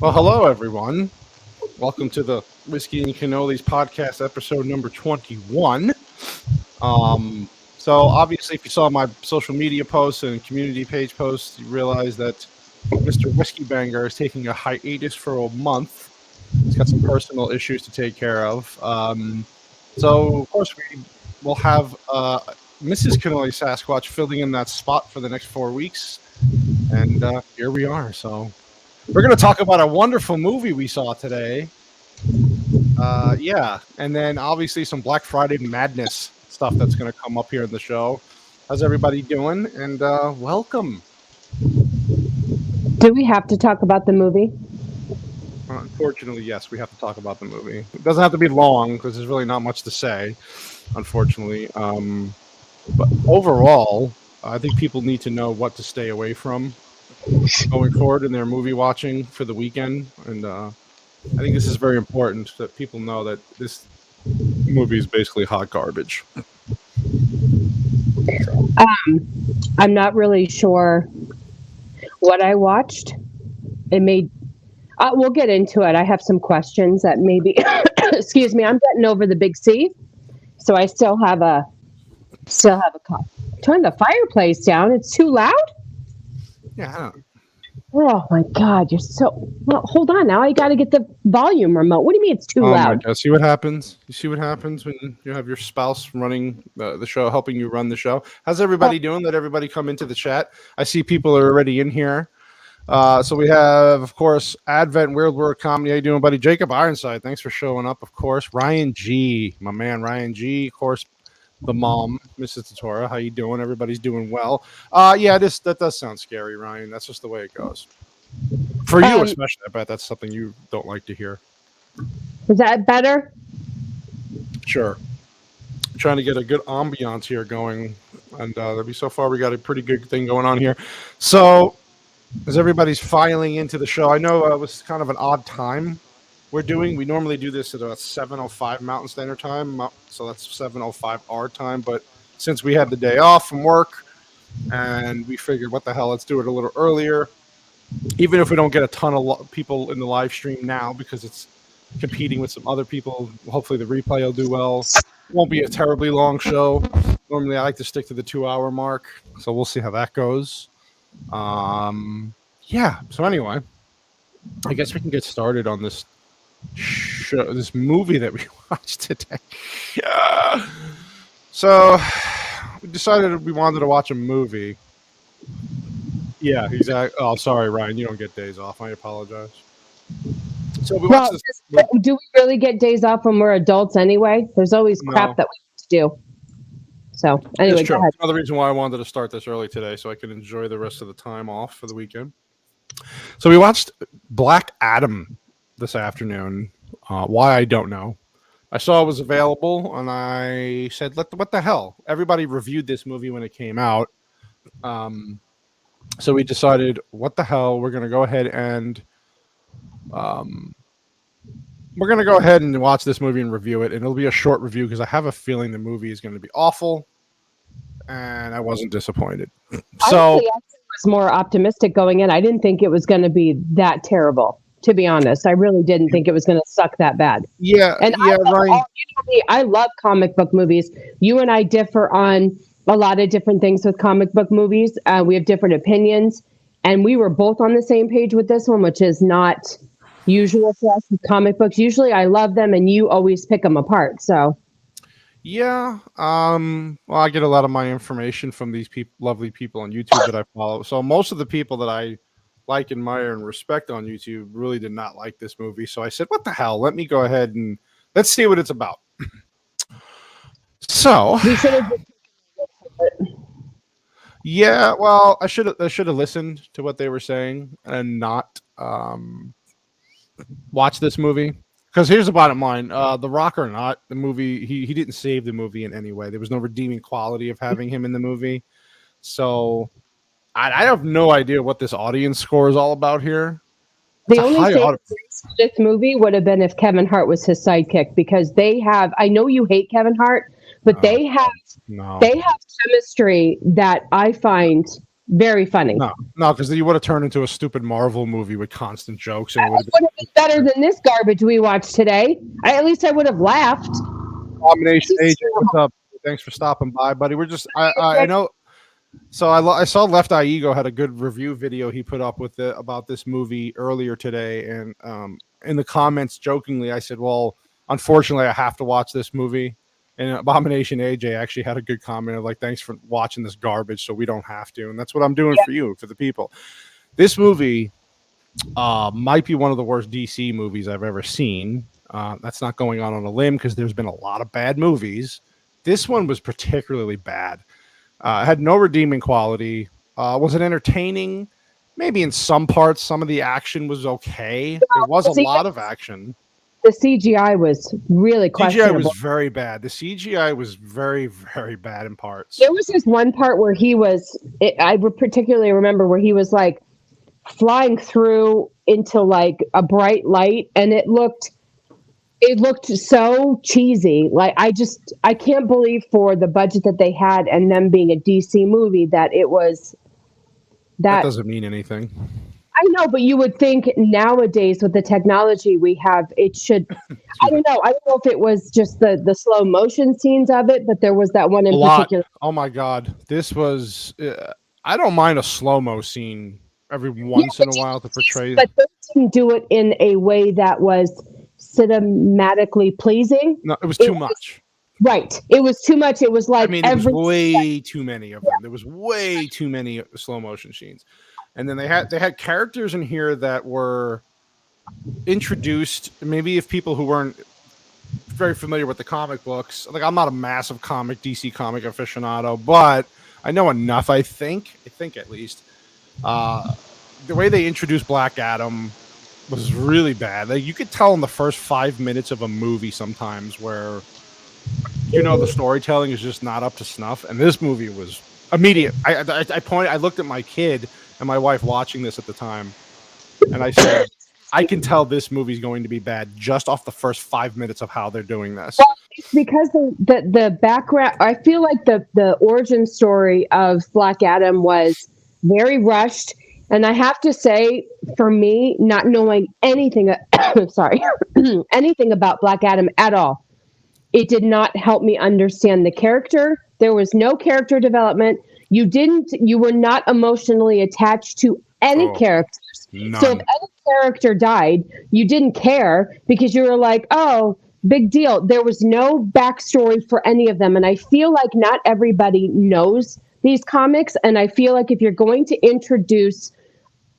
Well, hello everyone. Welcome to the Whiskey and Cannolis podcast, episode number 21. So obviously, if you saw my social media posts and community page posts, you realize that Mr. Whiskey Banger is taking a hiatus for a month. He's got some personal issues to take care of. So of course we will have Mrs. Cannolisasquatch filling in that spot for the next 4 weeks, and here we are. So we're going to talk about a wonderful movie we saw today. Yeah, and then obviously some Black Friday madness stuff that's going to come up here in the show. How's everybody doing? And welcome. Do we have to talk about the movie? Unfortunately, yes, we have to talk about the movie. It doesn't have to be long because there's really not much to say, unfortunately. But overall, I think people need to know what to stay away from going forward in their movie watching for the weekend. And I think this is very important that people know that this movie is basically hot garbage. I'm not really sure what I watched. It made. We'll get into it. I have some questions that maybe. Excuse me. I'm getting over the big C, so I still have a cough. Turn the fireplace down. It's too loud. Yeah, I don't. Oh my God, you're so well. Hold on, now I got to get the volume remote. What do you mean it's too loud? God. See what happens. You see what happens when you have your spouse running the show, helping you run the show. How's everybody doing? Let everybody come into the chat. I see people are already in here. So we have, of course, Advent Weird World Comedy. How you doing, buddy? Jacob Ironside, thanks for showing up. Of course, Ryan G, my man, Ryan G. Of course, the mom, Mrs. Tatora. How you doing? Everybody's doing well. Yeah, that does sound scary, Ryan. That's just the way it goes. For you, especially. I bet that's something you don't like to hear. Is that better? Sure. I'm trying to get a good ambiance here going, and so far we got a pretty good thing going on here. So, as everybody's filing into the show, I know it was kind of an odd time we're doing. We normally do this at about 7:05 Mountain Standard Time, so that's 7:05 our time. But since we had the day off from work, and we figured, what the hell, let's do it a little earlier, even if we don't get a ton of people in the live stream now because it's competing with some other people. Hopefully the replay will do well. It won't be a terribly long show. Normally I like to stick to the 2-hour mark, so we'll see how that goes. Yeah. So anyway, I guess we can get started on this show, this movie that we watched today. Yeah. So we decided we wanted to watch a movie. Yeah, exactly. Oh, sorry, Ryan. You don't get days off. I apologize. So we watched this movie. Do we really get days off when we're adults anyway? There's always crap that we have to do. So anyway, go ahead. Another reason why I wanted to start this early today, so I could enjoy the rest of the time off for the weekend. So we watched Black Adam this afternoon. Why, I don't know. I saw it was available, and I said, what the hell? Everybody reviewed this movie when it came out. So we decided, what the hell? We're going to go ahead and watch this movie and review it. And it'll be a short review because I have a feeling the movie is going to be awful. And I wasn't disappointed. So honestly, I was more optimistic going in. I didn't think it was going to be that terrible, to be honest. I really didn't think it was going to suck that bad. Yeah. And yeah, Ryan. I love comic book movies. You and I differ on a lot of different things with comic book movies. We have different opinions. And we were both on the same page with this one, which is not usual for us with comic books. Usually I love them and you always pick them apart. So yeah, well, I get a lot of my information from these lovely people on YouTube that I follow. So most of the people that I like, admire, and respect on YouTube really did not like this movie. So I said, what the hell? Let me go ahead and let's see what it's about. So we should have. Yeah, well, I should have listened to what they were saying and not watch this movie. Because here's the bottom line: The Rock or not, the movie he didn't save the movie in any way. There was no redeeming quality of having him in the movie. So I have no idea what this audience score is all about here. The only thing for this movie would have been if Kevin Hart was his sidekick, because they have. I know you hate Kevin Hart, but they have chemistry that I find very funny. No, because then you would have turned into a stupid Marvel movie with constant jokes, and it would Would have been better than this garbage we watched today. At least I would have laughed. Abomination AJ, what's up? Thanks for stopping by, buddy. We're just I know. So I saw Left Eye Ego had a good review video he put up with it about this movie earlier today, and in the comments, jokingly, I said, "Well, unfortunately, I have to watch this movie." And Abomination AJ actually had a good comment of like, "Thanks for watching this garbage, so we don't have to." And that's what I'm doing for you, for the people. This movie might be one of the worst DC movies I've ever seen. That's not going on a limb because there's been a lot of bad movies. This one was particularly bad. It had no redeeming quality. Was it entertaining? Maybe in some parts. Some of the action was okay. There was a lot of action. The CGI was really questionable. CGI was very bad. The CGI was very, very bad in parts. There was this one part where I particularly remember where he was like flying through into like a bright light, and it looked so cheesy. Like I can't believe for the budget that they had and them being a DC movie that it was that doesn't mean anything. I know, but you would think nowadays with the technology we have, it should. I don't know. I don't know if it was just the slow motion scenes of it, but there was that one in particular. Oh my God, this was. I don't mind a slow mo scene every once in a while to portray, but they didn't do it in a way that was cinematically pleasing. No, it was too much. Right, it was too much. It was like there was way too many of them. There was way too many slow motion scenes. And then they had characters in here that were introduced. Maybe if people who weren't very familiar with the comic books, like I'm not a massive DC comic aficionado, but I know enough. I think at least the way they introduced Black Adam was really bad. Like you could tell in the first 5 minutes of a movie sometimes where the storytelling is just not up to snuff. And this movie was immediate. I looked at my kid and my wife watching this at the time, and I said, I can tell this movie's going to be bad just off the first 5 minutes of how they're doing this. Well, it's because the background, I feel like the origin story of Black Adam was very rushed. And I have to say, for me, not knowing anything, anything about Black Adam at all, it did not help me understand the character. There was no character development. You were not emotionally attached to any characters. None. So if any character died, you didn't care because you were like, oh, big deal. There was no backstory for any of them. And I feel like not everybody knows these comics. And I feel like if you're going to introduce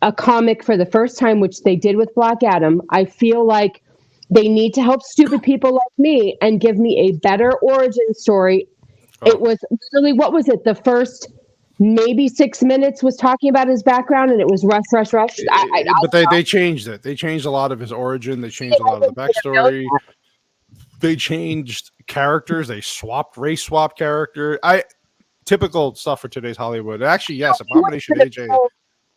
a comic for the first time, which they did with Black Adam, I feel like they need to help stupid people like me and give me a better origin story. It was literally, what was it? The first maybe 6 minutes was talking about his background, and it was rush. But they changed it. They changed a lot of his origin. They changed a lot of the backstory. They changed characters. They race swap character. Typical stuff for today's Hollywood. Actually, yes, Abomination AJ.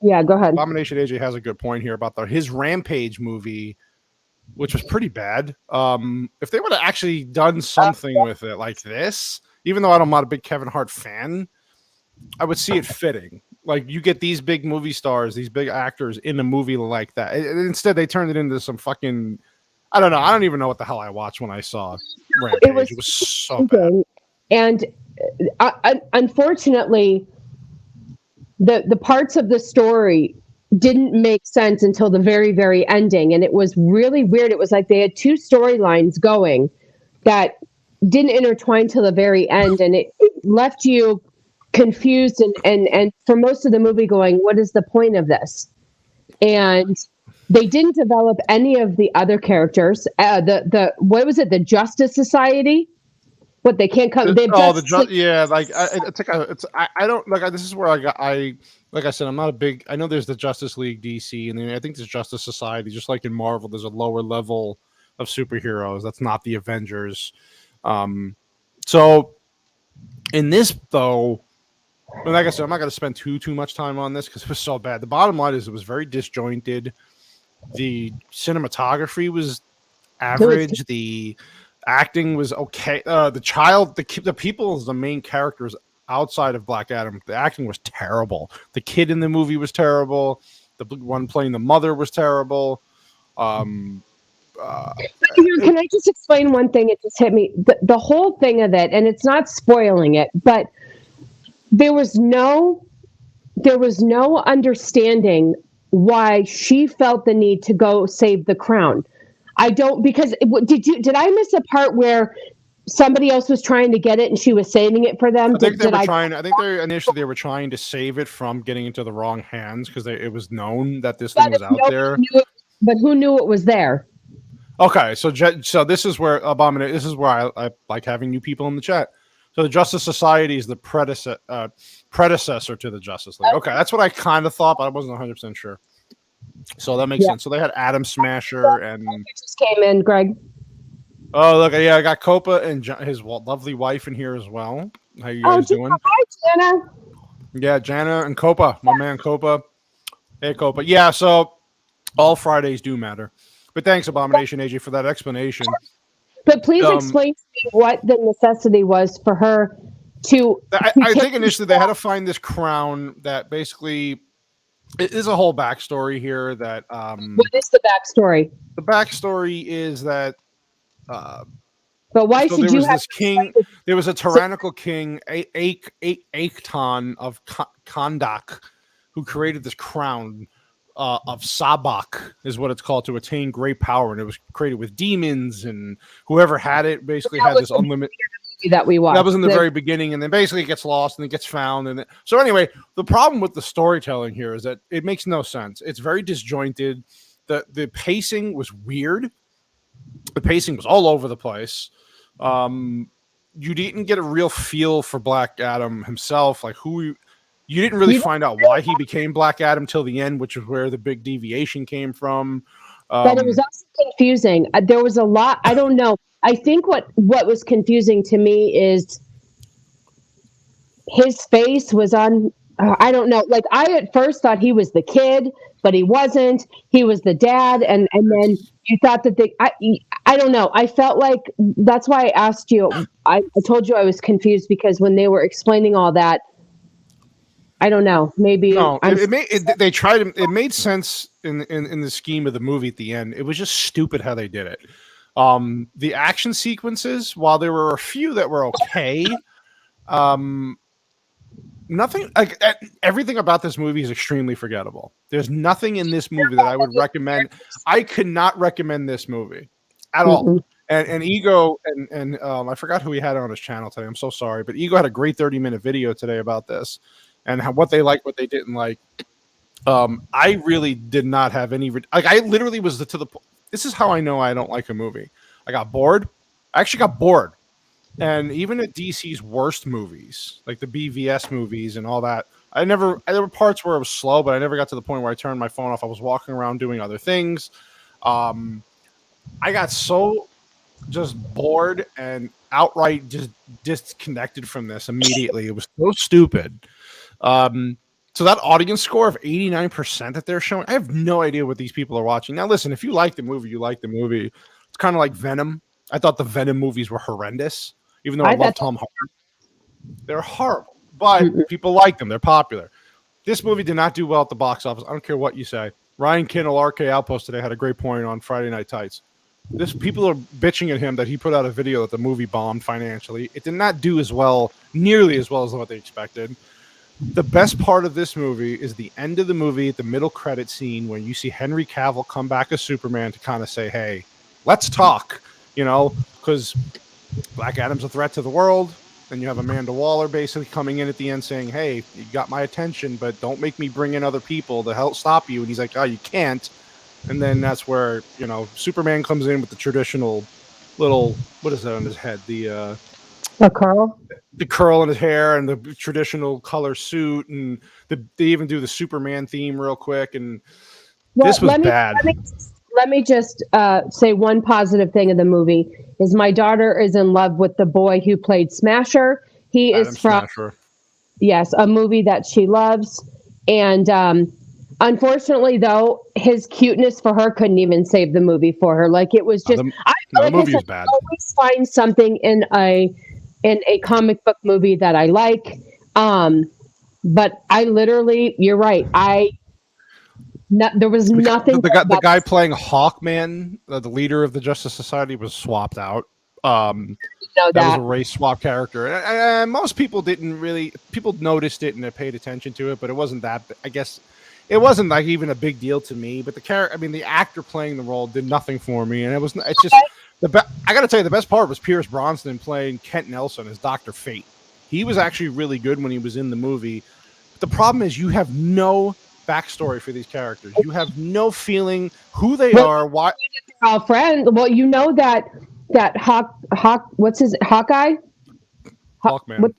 Yeah, go ahead. Abomination AJ has a good point here about his Rampage movie, which was pretty bad. If they would have actually done something with it like this, even though I'm not a big Kevin Hart fan, I would see it fitting. Like you get these big movie stars, these big actors in a movie like that. Instead, they turned it into some fucking. I don't know. I don't even know what the hell I watched when I saw Rampage. It was so bad. And unfortunately, the parts of the story didn't make sense until the very, very ending. And it was really weird. It was like they had two storylines going that didn't intertwine till the very end. And it left you confused and for most of the movie going, what is the point of this? And they didn't develop any of the other characters. What was it? The Justice Society? What they can't come? I don't like. This is where like I said, I'm not a big. I know there's the Justice League DC, and then I think there's Justice Society. Just like in Marvel, there's a lower level of superheroes. That's not the Avengers. So in this though, like I said, I'm not going to spend too much time on this because it was so bad. The bottom line is it was very disjointed. The cinematography was average. The acting was okay. The people, the main characters, outside of Black Adam, the acting was terrible. The kid in the movie was terrible. The one playing the mother was terrible. Can I just explain one thing? It just hit me. The whole thing of it, and it's not spoiling it, but there was no understanding why she felt the need to go save the crown. I don't, because did I miss a part where somebody else was trying to get it and she was saving it for them? I think they were trying to save it from getting into the wrong hands because it was known that this thing was out there. But who knew it was there? Okay, so this is where this is where I like having new people in the chat. So the Justice Society is the predecessor to the Justice League. Okay, that's what I kind of thought, but I wasn't 100% sure. So that makes sense. So they had Atom Smasher and just came in, Greg. Oh, look, yeah, I got Copa and his lovely wife in here as well. How you guys doing? Hi, Jana. Yeah, Jana and Copa, my man Copa. Hey, Copa. Yeah, so all Fridays do matter. But thanks, Abomination AJ, for that explanation. But please explain to me what the necessity was for her to. I think initially they had to find this crown that basically. It is a whole backstory here that. What is the backstory? The backstory is that. But why should you have this king? There was a tyrannical king, Aekton of Kondak, who created this crown of Sabak, is what it's called, to attain great power, and it was created with demons, and whoever had it basically had this unlimited. That we watched. That was in the very beginning, and then basically it gets lost and it gets found. And so anyway, the problem with the storytelling here is that it makes no sense. It's very disjointed. The pacing was weird. The pacing was all over the place. You didn't get a real feel for Black Adam himself, like you didn't really find out why he became Black Adam till the end, which is where the big deviation came from. But it was also confusing. There was a lot. I don't know. I think what was confusing to me is his face was on. I don't know. Like, I at first thought he was the kid, but he wasn't. He was the dad, and then you thought that I don't know. I felt like that's why I asked you. I told you I was confused because when they were explaining all that, I don't know. Maybe no. It made sense in the scheme of the movie at the end. It was just stupid how they did it. The action sequences, while there were a few that were okay, nothing like everything about this movie is extremely forgettable. There's nothing in this movie that I would recommend. I could not recommend this movie at all. And Ego and I forgot who he had on his channel today. I'm so sorry, but Ego had a great 30-minute video today about this and what they liked, what they didn't like. I really did not have any. I literally was to the point. This is how I know I don't like a movie. I got bored. I actually got bored. And even at DC's worst movies, like the BVS movies and all that, there were parts where it was slow, but I never got to the point where I turned my phone off. I was walking around doing other things. I got so just bored and outright just disconnected from this immediately. It was so stupid. So that audience score of 89% that they're showing, I have no idea what these people are watching. Now, listen, if you like the movie, you like the movie. It's kind of like Venom. I thought the Venom movies were horrendous, even though I love Tom Hardy. They're horrible, but people like them. They're popular. This movie did not do well at the box office. I don't care what you say. Ryan Kindle, RK Outpost today, had a great point on Friday Night Tights. People are bitching at him that he put out a video that the movie bombed financially. It did not do nearly as well as what they expected. The best part of this movie is the end of the movie, the middle credit scene, when you see Henry Cavill come back as Superman to kind of say, hey, let's talk, because Black Adam's a threat to the world. And you have Amanda Waller basically coming in at the end saying, hey, you got my attention, but don't make me bring in other people to help stop you. And he's like, oh, you can't. And then that's where, Superman comes in with the traditional little, what is that on his head? A curl? The curl in his hair and the traditional color suit. And they even do the Superman theme real quick. And this was bad. Let me just say one positive thing of the movie is my daughter is in love with the boy who played Smasher. He is from, yes, a movie that she loves. And unfortunately, though, his cuteness for her couldn't even save the movie for her. Like, it was just, the movie is bad. I always find something in a comic book movie that I like. But I literally, you're right. There was nothing The about guy playing Hawkman, the leader of the Justice Society, was swapped out. know That was a that. race swap character. And most people didn't really. People noticed it and they paid attention to it, but it wasn't that. I guess it wasn't like even a big deal to me. But the character, I mean, the actor playing the role did nothing for me, and it was. It's just I got to tell you, the best part was Pierce Brosnan playing Kent Nelson as Doctor Fate. He was actually really good when he was in the movie. But the problem is, you have no backstory for these characters. You have no feeling who they Well, are. Why? all friends. Well, you know that what's his Hawkeye? Hawkman.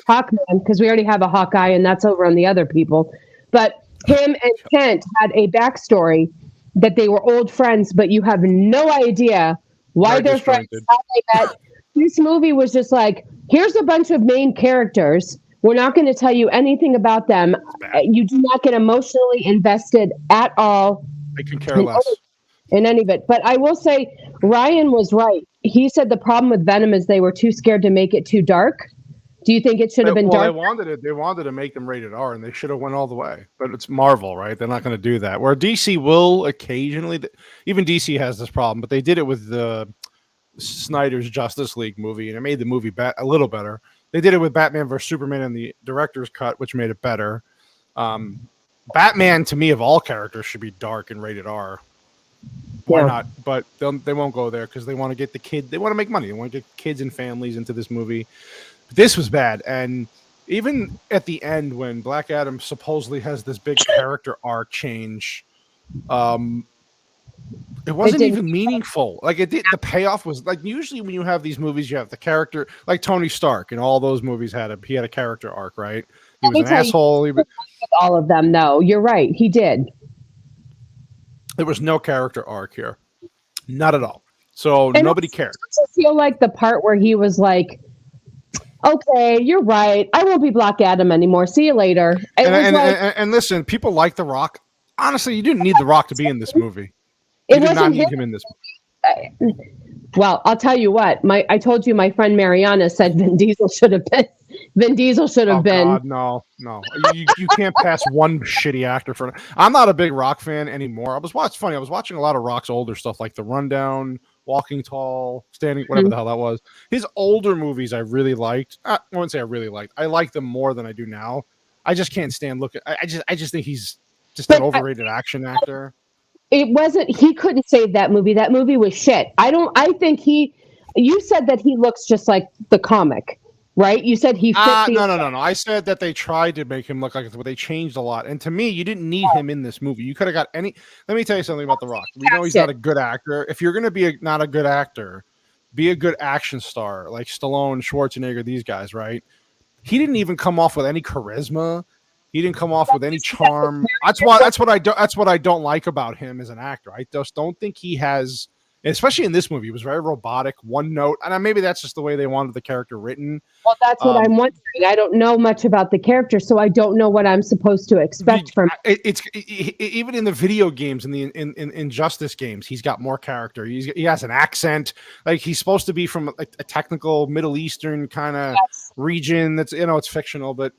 Hawkman, because we already have a Hawkeye, and that's over on the other people. But him and Kent had a backstory that they were old friends, but you have no idea why Very they're friends, disjointed. how they met. This movie was just like, here's a bunch of main characters. We're not going to tell you anything about them. You do not get emotionally invested at all I can care less. in any of it. But I will say, Ryan was right. He said the problem with Venom is they were too scared to make it too dark. Do you think it should have been dark? They wanted to make them rated R, and they should have went all the way. But it's Marvel, right? They're not going to do that. Where DC will occasionally, even DC has this problem, but they did it with the Snyder's Justice League movie, and it made the movie a little better. They did it with Batman vs Superman in the director's cut, which made it better. Batman, to me, of all characters, should be dark and rated R. Why not? But they won't go there because they want to get the kid. They want to make money. They want to get kids and families into this movie. This was bad, and even at the end when Black Adam supposedly has this big character arc change, it wasn't even meaningful. Like it did. The payoff was like usually when you have these movies, you have the character like Tony Stark, and all those movies had a character arc, right? He was an asshole. All of them, though. You're right. He did. There was no character arc here, not at all. So nobody cared. I feel like the part where he was like, okay, you're right. I won't be Black Adam anymore. See you later. And listen, people like The Rock. Honestly, you didn't need The Rock to be in this movie. You did not need him in this movie. Well, I'll tell you what. I told you my friend Mariana said Vin Diesel should have been. Vin Diesel should have been. God, no. You can't pass one shitty actor for. I'm not a big Rock fan anymore. It's funny. I was watching a lot of Rock's older stuff, like The Rundown, Walking Tall, Standing, whatever the hell that was. His older movies I really liked. I wouldn't say I really liked. I like them more than I do now. I just can't stand looking. I just think he's just an overrated action actor. It wasn't. He couldn't save that movie. That movie was shit. I think you said that he looks just like the comic, right? You said he fit No. I said that they tried to make him look like it, but they changed a lot. And to me, you didn't need him in this movie. You could have got any. Let me tell you something about The Rock. We know he's not a good actor. If you're going to be not a good actor, be a good action star like Stallone, Schwarzenegger, these guys, right? He didn't even come off with any charisma. He didn't come off with any charm. That's what I don't like about him as an actor. I just don't think he has, especially in this movie, he was very robotic, one note. And maybe that's just the way they wanted the character written. Well, that's what I'm wondering. I don't know much about the character, so I don't know what I'm supposed to expect from it's even in the video games, in the Injustice games, he's got more character. He has an accent. Like he's supposed to be from a technical Middle Eastern kind of region. That's it's fictional, but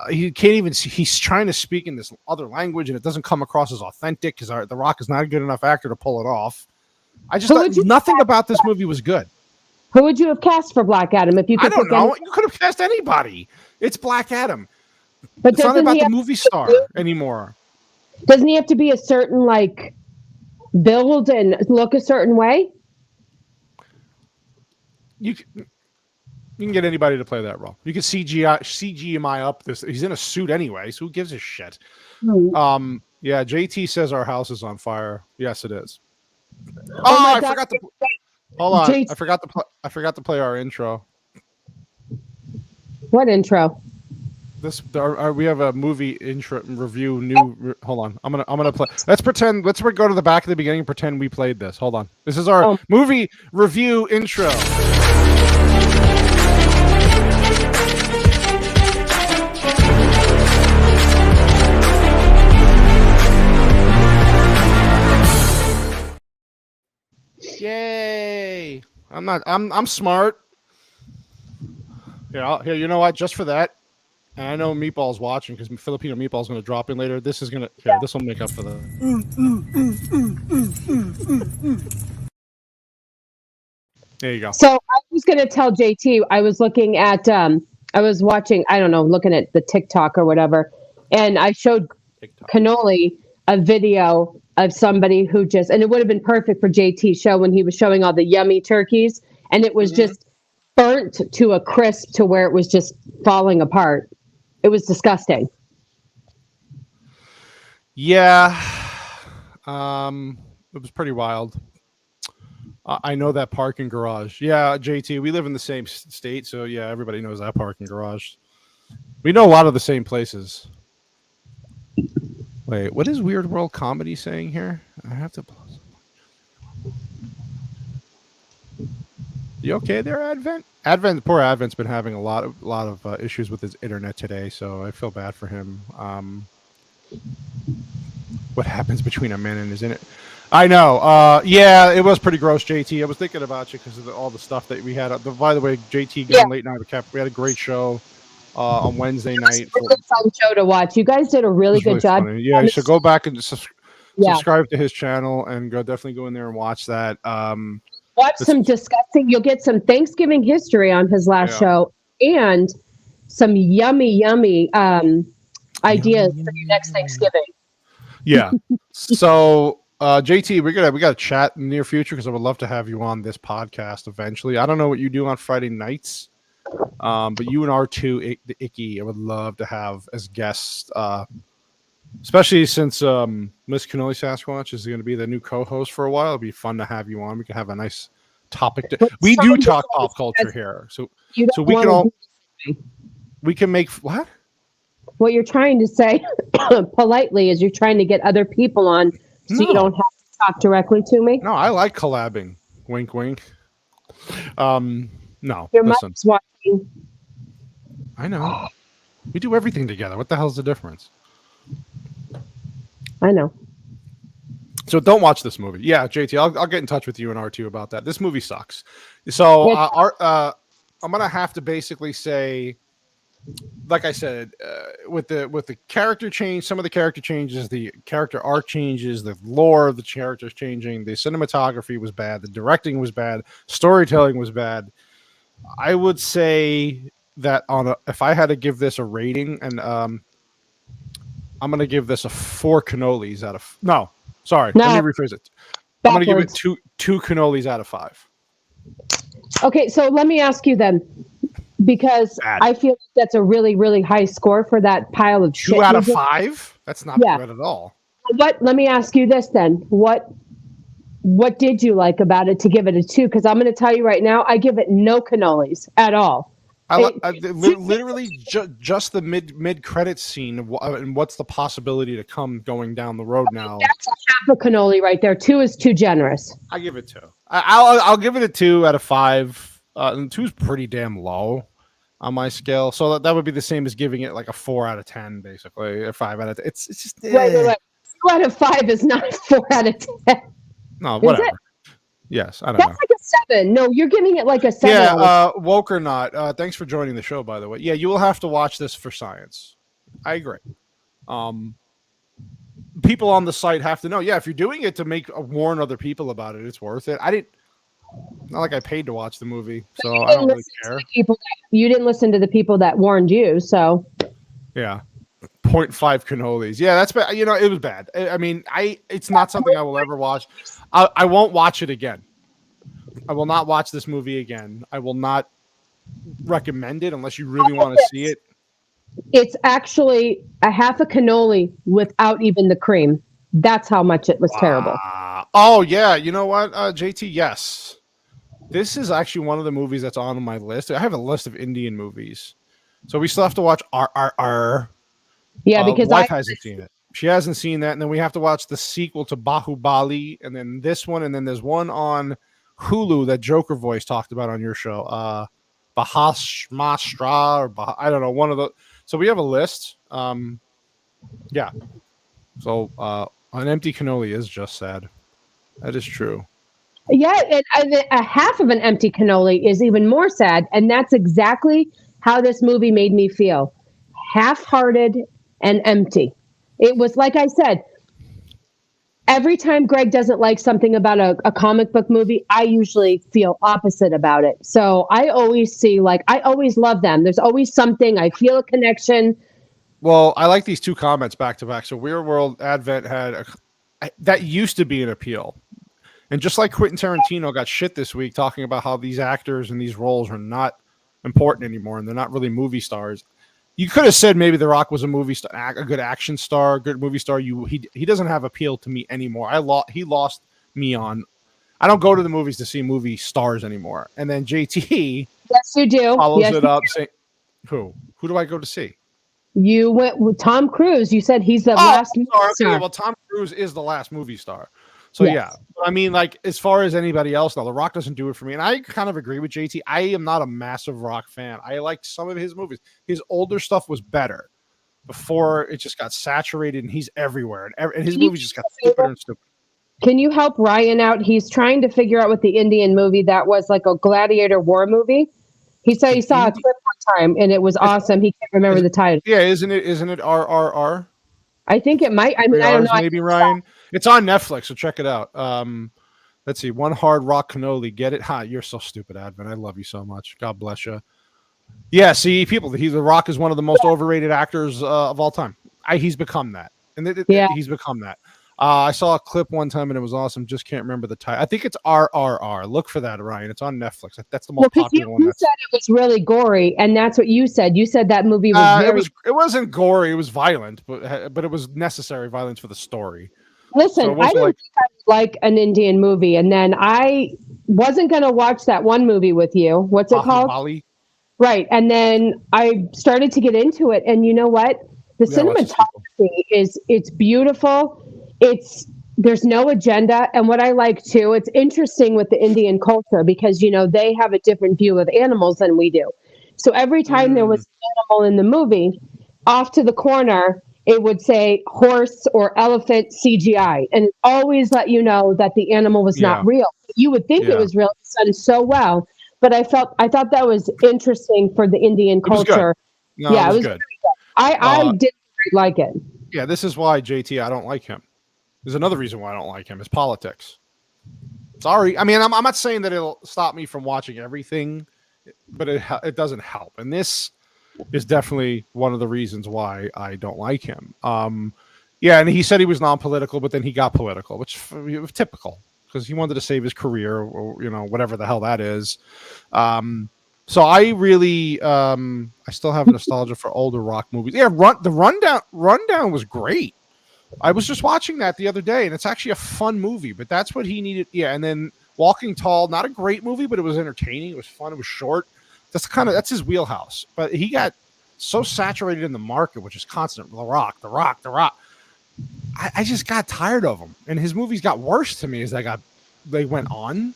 he can't even. He's trying to speak in this other language, and it doesn't come across as authentic because The Rock is not a good enough actor to pull it off. I just thought nothing about this movie was good. Who would you have cast for Black Adam if you could? I don't know. You could have cast anybody. It's Black Adam. But it's not about the movie star anymore. Doesn't he have to be a certain build and look a certain way? You can get anybody to play that role. You can CGI up this. He's in a suit anyway, so who gives a shit? Yeah, JT says our house is on fire. Yes, it is. I forgot to. Hold on, I forgot to play our intro. What intro? We have a movie intro review. Hold on, I'm gonna play. Let's pretend. Let's go to the back of the beginning and pretend we played this. Hold on. This is our movie review intro. Yay! I'm smart. Here, you know what? Just for that, And I know Meatball's watching because Filipino Meatball's going to drop in later. This is going to, here, this will make up for the. There you go. So I was going to tell JT, I was looking at, I was watching, I don't know, looking at the TikTok or whatever, and I showed TikTok. Cannoli a video of somebody who just, and it would have been perfect for JT's show when he was showing all the yummy turkeys, and it was just burnt to a crisp to where it was just falling apart. It was disgusting. Yeah. It was pretty wild. I know that parking garage. Yeah, JT, we live in the same state, so yeah, everybody knows that parking garage. We know a lot of the same places. Wait, what is Weird World Comedy saying here? I have to. You okay there, Advent? Poor Advent's been having a lot of issues with his internet today, so I feel bad for him. What happens between a man and his internet? I know. Yeah, it was pretty gross, JT. I was thinking about you because of all the stuff that we had. By the way, JT, late night recap. We had a great show on Wednesday night. It was a fun show to watch. You guys did a really good job. Funny. Yeah, so go back and subscribe to his channel and definitely go in there and watch that. Watch some disgusting. You'll get some Thanksgiving history on his last show and some yummy ideas for your next Thanksgiving. Yeah. So JT, we got to chat in the near future because I would love to have you on this podcast eventually. I don't know what you do on Friday nights, but you and R2 the Icky, I would love to have as guests, especially since Miss Cannolisasquatch is going to be the new co-host for a while. It'd be fun to have you on. We can have a nice topic. We do talk pop culture here, so we can make what? What you're trying to say politely is you're trying to get other people on so you don't have to talk directly to me. No, I like collabing. Wink, wink. No, your listen. mom's watching. I know. We do everything together. What the hell's the difference? I know. So don't watch this movie. Yeah, JT, I'll get in touch with you and R2 about that. This movie sucks. So I'm gonna have to basically say, like I said, with the character change, some of the character changes, the character arc changes, the lore of the characters changing, the cinematography was bad, the directing was bad, storytelling was bad. I would say that if I had to give this a rating, and I'm going to give this a 4 cannolis out of let me rephrase it. I'm going to give it two cannolis out of 5. Okay, so let me ask you then, because I feel like that's a really, really high score for that pile of shit. 2 out of 5? That's not good at all. Let me ask you this then. What did you like about it to give it a 2? Because I'm going to tell you right now, I give it no cannolis at all. Literally just the mid credit scene and what's the possibility to come going down the road now. That's a half a cannoli right there. 2 is too generous. I give it 2. I'll give it a 2 out of 5. And 2 is pretty damn low on my scale, so that would be the same as giving it like a 4 out of 10, basically, or 5 out of 10. It's just wait. 2 out of 5 is not a 4 out of 10. No, whatever. Yes, I don't know. That's like a 7. No, you're giving it like a 7. Yeah, woke or not. Thanks for joining the show, by the way. Yeah, you will have to watch this for science. I agree. People on the site have to know. Yeah, if you're doing it to warn other people about it, it's worth it. Not like I paid to watch the movie, so I don't really care. You didn't listen to the people that warned you, so. Yeah. 0.5 cannolis. Yeah, that's bad. It was bad. I mean, it's not something I will ever watch. I won't watch it again. I will not watch this movie again. I will not recommend it unless you really want to see it. It's actually a half a cannoli without even the cream. That's how much it was terrible. Oh, yeah. You know what, JT? Yes. This is actually one of the movies that's on my list. I have a list of Indian movies. So we still have to watch RRR. Yeah, because wife hasn't seen it. She hasn't seen that, and then we have to watch the sequel to Bahubali, and then this one, and then there's one on Hulu that Joker Voice talked about on your show. Bahasmastra, or I don't know, one of the. So we have a list. Yeah. So an empty cannoli is just sad. That is true. Yeah, and a half of an empty cannoli is even more sad, and that's exactly how this movie made me feel. half-hearted and empty. It was, like I said, every time Greg doesn't like something about a comic book movie, I usually feel opposite about it. So I always see, like, I always love them. There's always something. I feel a connection. Well, I like these two comments back to back. So Weird World Advent that used to be an appeal. And just like Quentin Tarantino got shit this week talking about how these actors and these roles are not important anymore and they're not really movie stars. You could have said maybe The Rock was a movie star, a good action star, a good movie star. He doesn't have appeal to me anymore. He lost me on. I don't go to the movies to see movie stars anymore. And then JT, yes, you do. Follows it up saying, "Who do I go to see?" You went with Tom Cruise. You said he's the last movie star. Okay, well, Tom Cruise is the last movie star. So, yeah. I mean, like, as far as anybody else now, The Rock doesn't do it for me. And I kind of agree with JT. I am not a massive Rock fan. I liked some of his movies. His older stuff was better before it just got saturated and he's everywhere. And his movies just got stupider and stupider. Can you help Ryan out? He's trying to figure out what the Indian movie that was, like a gladiator war movie. He said he saw a clip one time and it was awesome. He can't remember the title. Yeah, isn't it RRR? I think it might. I mean, I don't know. Maybe, Ryan. It's on Netflix, so check it out. Let's see. One Hard Rock Cannoli. Get it? Ha! You're so stupid, Advent. I love you so much. God bless you. Yeah, see, The Rock is one of the most overrated actors of all time. He's become that. And he's become that. I saw a clip one time and it was awesome. Just can't remember the title. I think it's RRR. Look for that, Ryan. It's on Netflix. That's the most popular one. You said it was really gory, and that's what you said. You said that movie was it wasn't gory. It was violent, but it was necessary violence for the story. Listen, I didn't think I would like an Indian movie, and then I wasn't going to watch that one movie with you. What's it called? Bali. Right, and then I started to get into it, and you know what? The cinematography it's beautiful. There's no agenda. And what I like too, it's interesting with the Indian culture because, they have a different view of animals than we do. So every time there was an animal in the movie, off to the corner, it would say horse or elephant CGI. And it always let you know that the animal was not real. You would think it was real. It's done so well. But I thought that was interesting for the Indian culture. It was good. I didn't like it. Yeah, this is why, JT, I don't like him. There's another reason why I don't like him is politics. Sorry. I mean, I'm not saying that it'll stop me from watching everything, but it doesn't help. And this is definitely one of the reasons why I don't like him. Yeah, and he said he was non-political, but then he got political, which was typical because he wanted to save his career or, whatever the hell that is. So I really, I still have nostalgia for older Rock movies. Yeah, the Rundown was great. I was just watching that the other day, and it's actually a fun movie, but that's what he needed. Yeah, and then Walking Tall, not a great movie, but it was entertaining. It was fun. It was short. That's his wheelhouse. But he got so saturated in the market, which is constant. The Rock. I just got tired of him, and his movies got worse to me as they went on.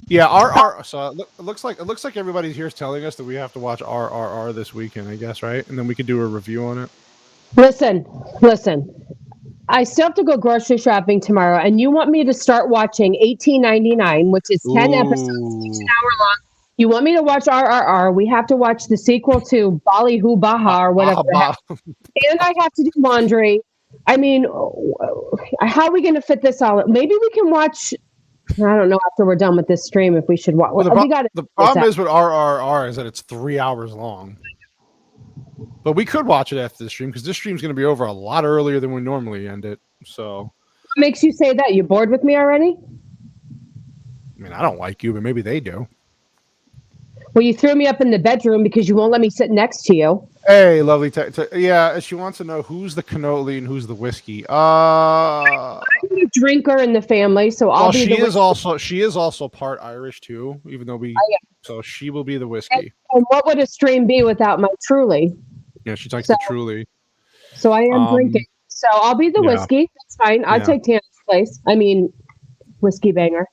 Yeah, RR. So it looks like everybody here is telling us that we have to watch RRR this weekend, I guess, right? And then we could do a review on it. Listen. I still have to go grocery shopping tomorrow, and you want me to start watching 1899, which is 10 episodes, each an hour long. You want me to watch RRR? We have to watch the sequel to Bali Hu Baha or whatever. And I have to do laundry. I mean, how are we going to fit this all? Maybe we can watch. I don't know after we're done with this stream if we should watch. Well, the problem is with RRR is that it's 3 hours long. But we could watch it after the stream because this stream's going to be over a lot earlier than we normally end it. So, what makes you say that? You bored with me already? I mean, I don't like you, but maybe they do. Well, you threw me up in the bedroom because you won't let me sit next to you. Hey, lovely. Yeah, she wants to know who's the cannoli and who's the whiskey. I'm a drinker in the family, so I'll be the whiskey. She is also part Irish too, even though so she will be the whiskey. And what would a stream be without my Truly? Yeah, she likes the Truly. So I am drinking. So I'll be the whiskey. That's fine. I'll take Tana's place. I mean, whiskey banger.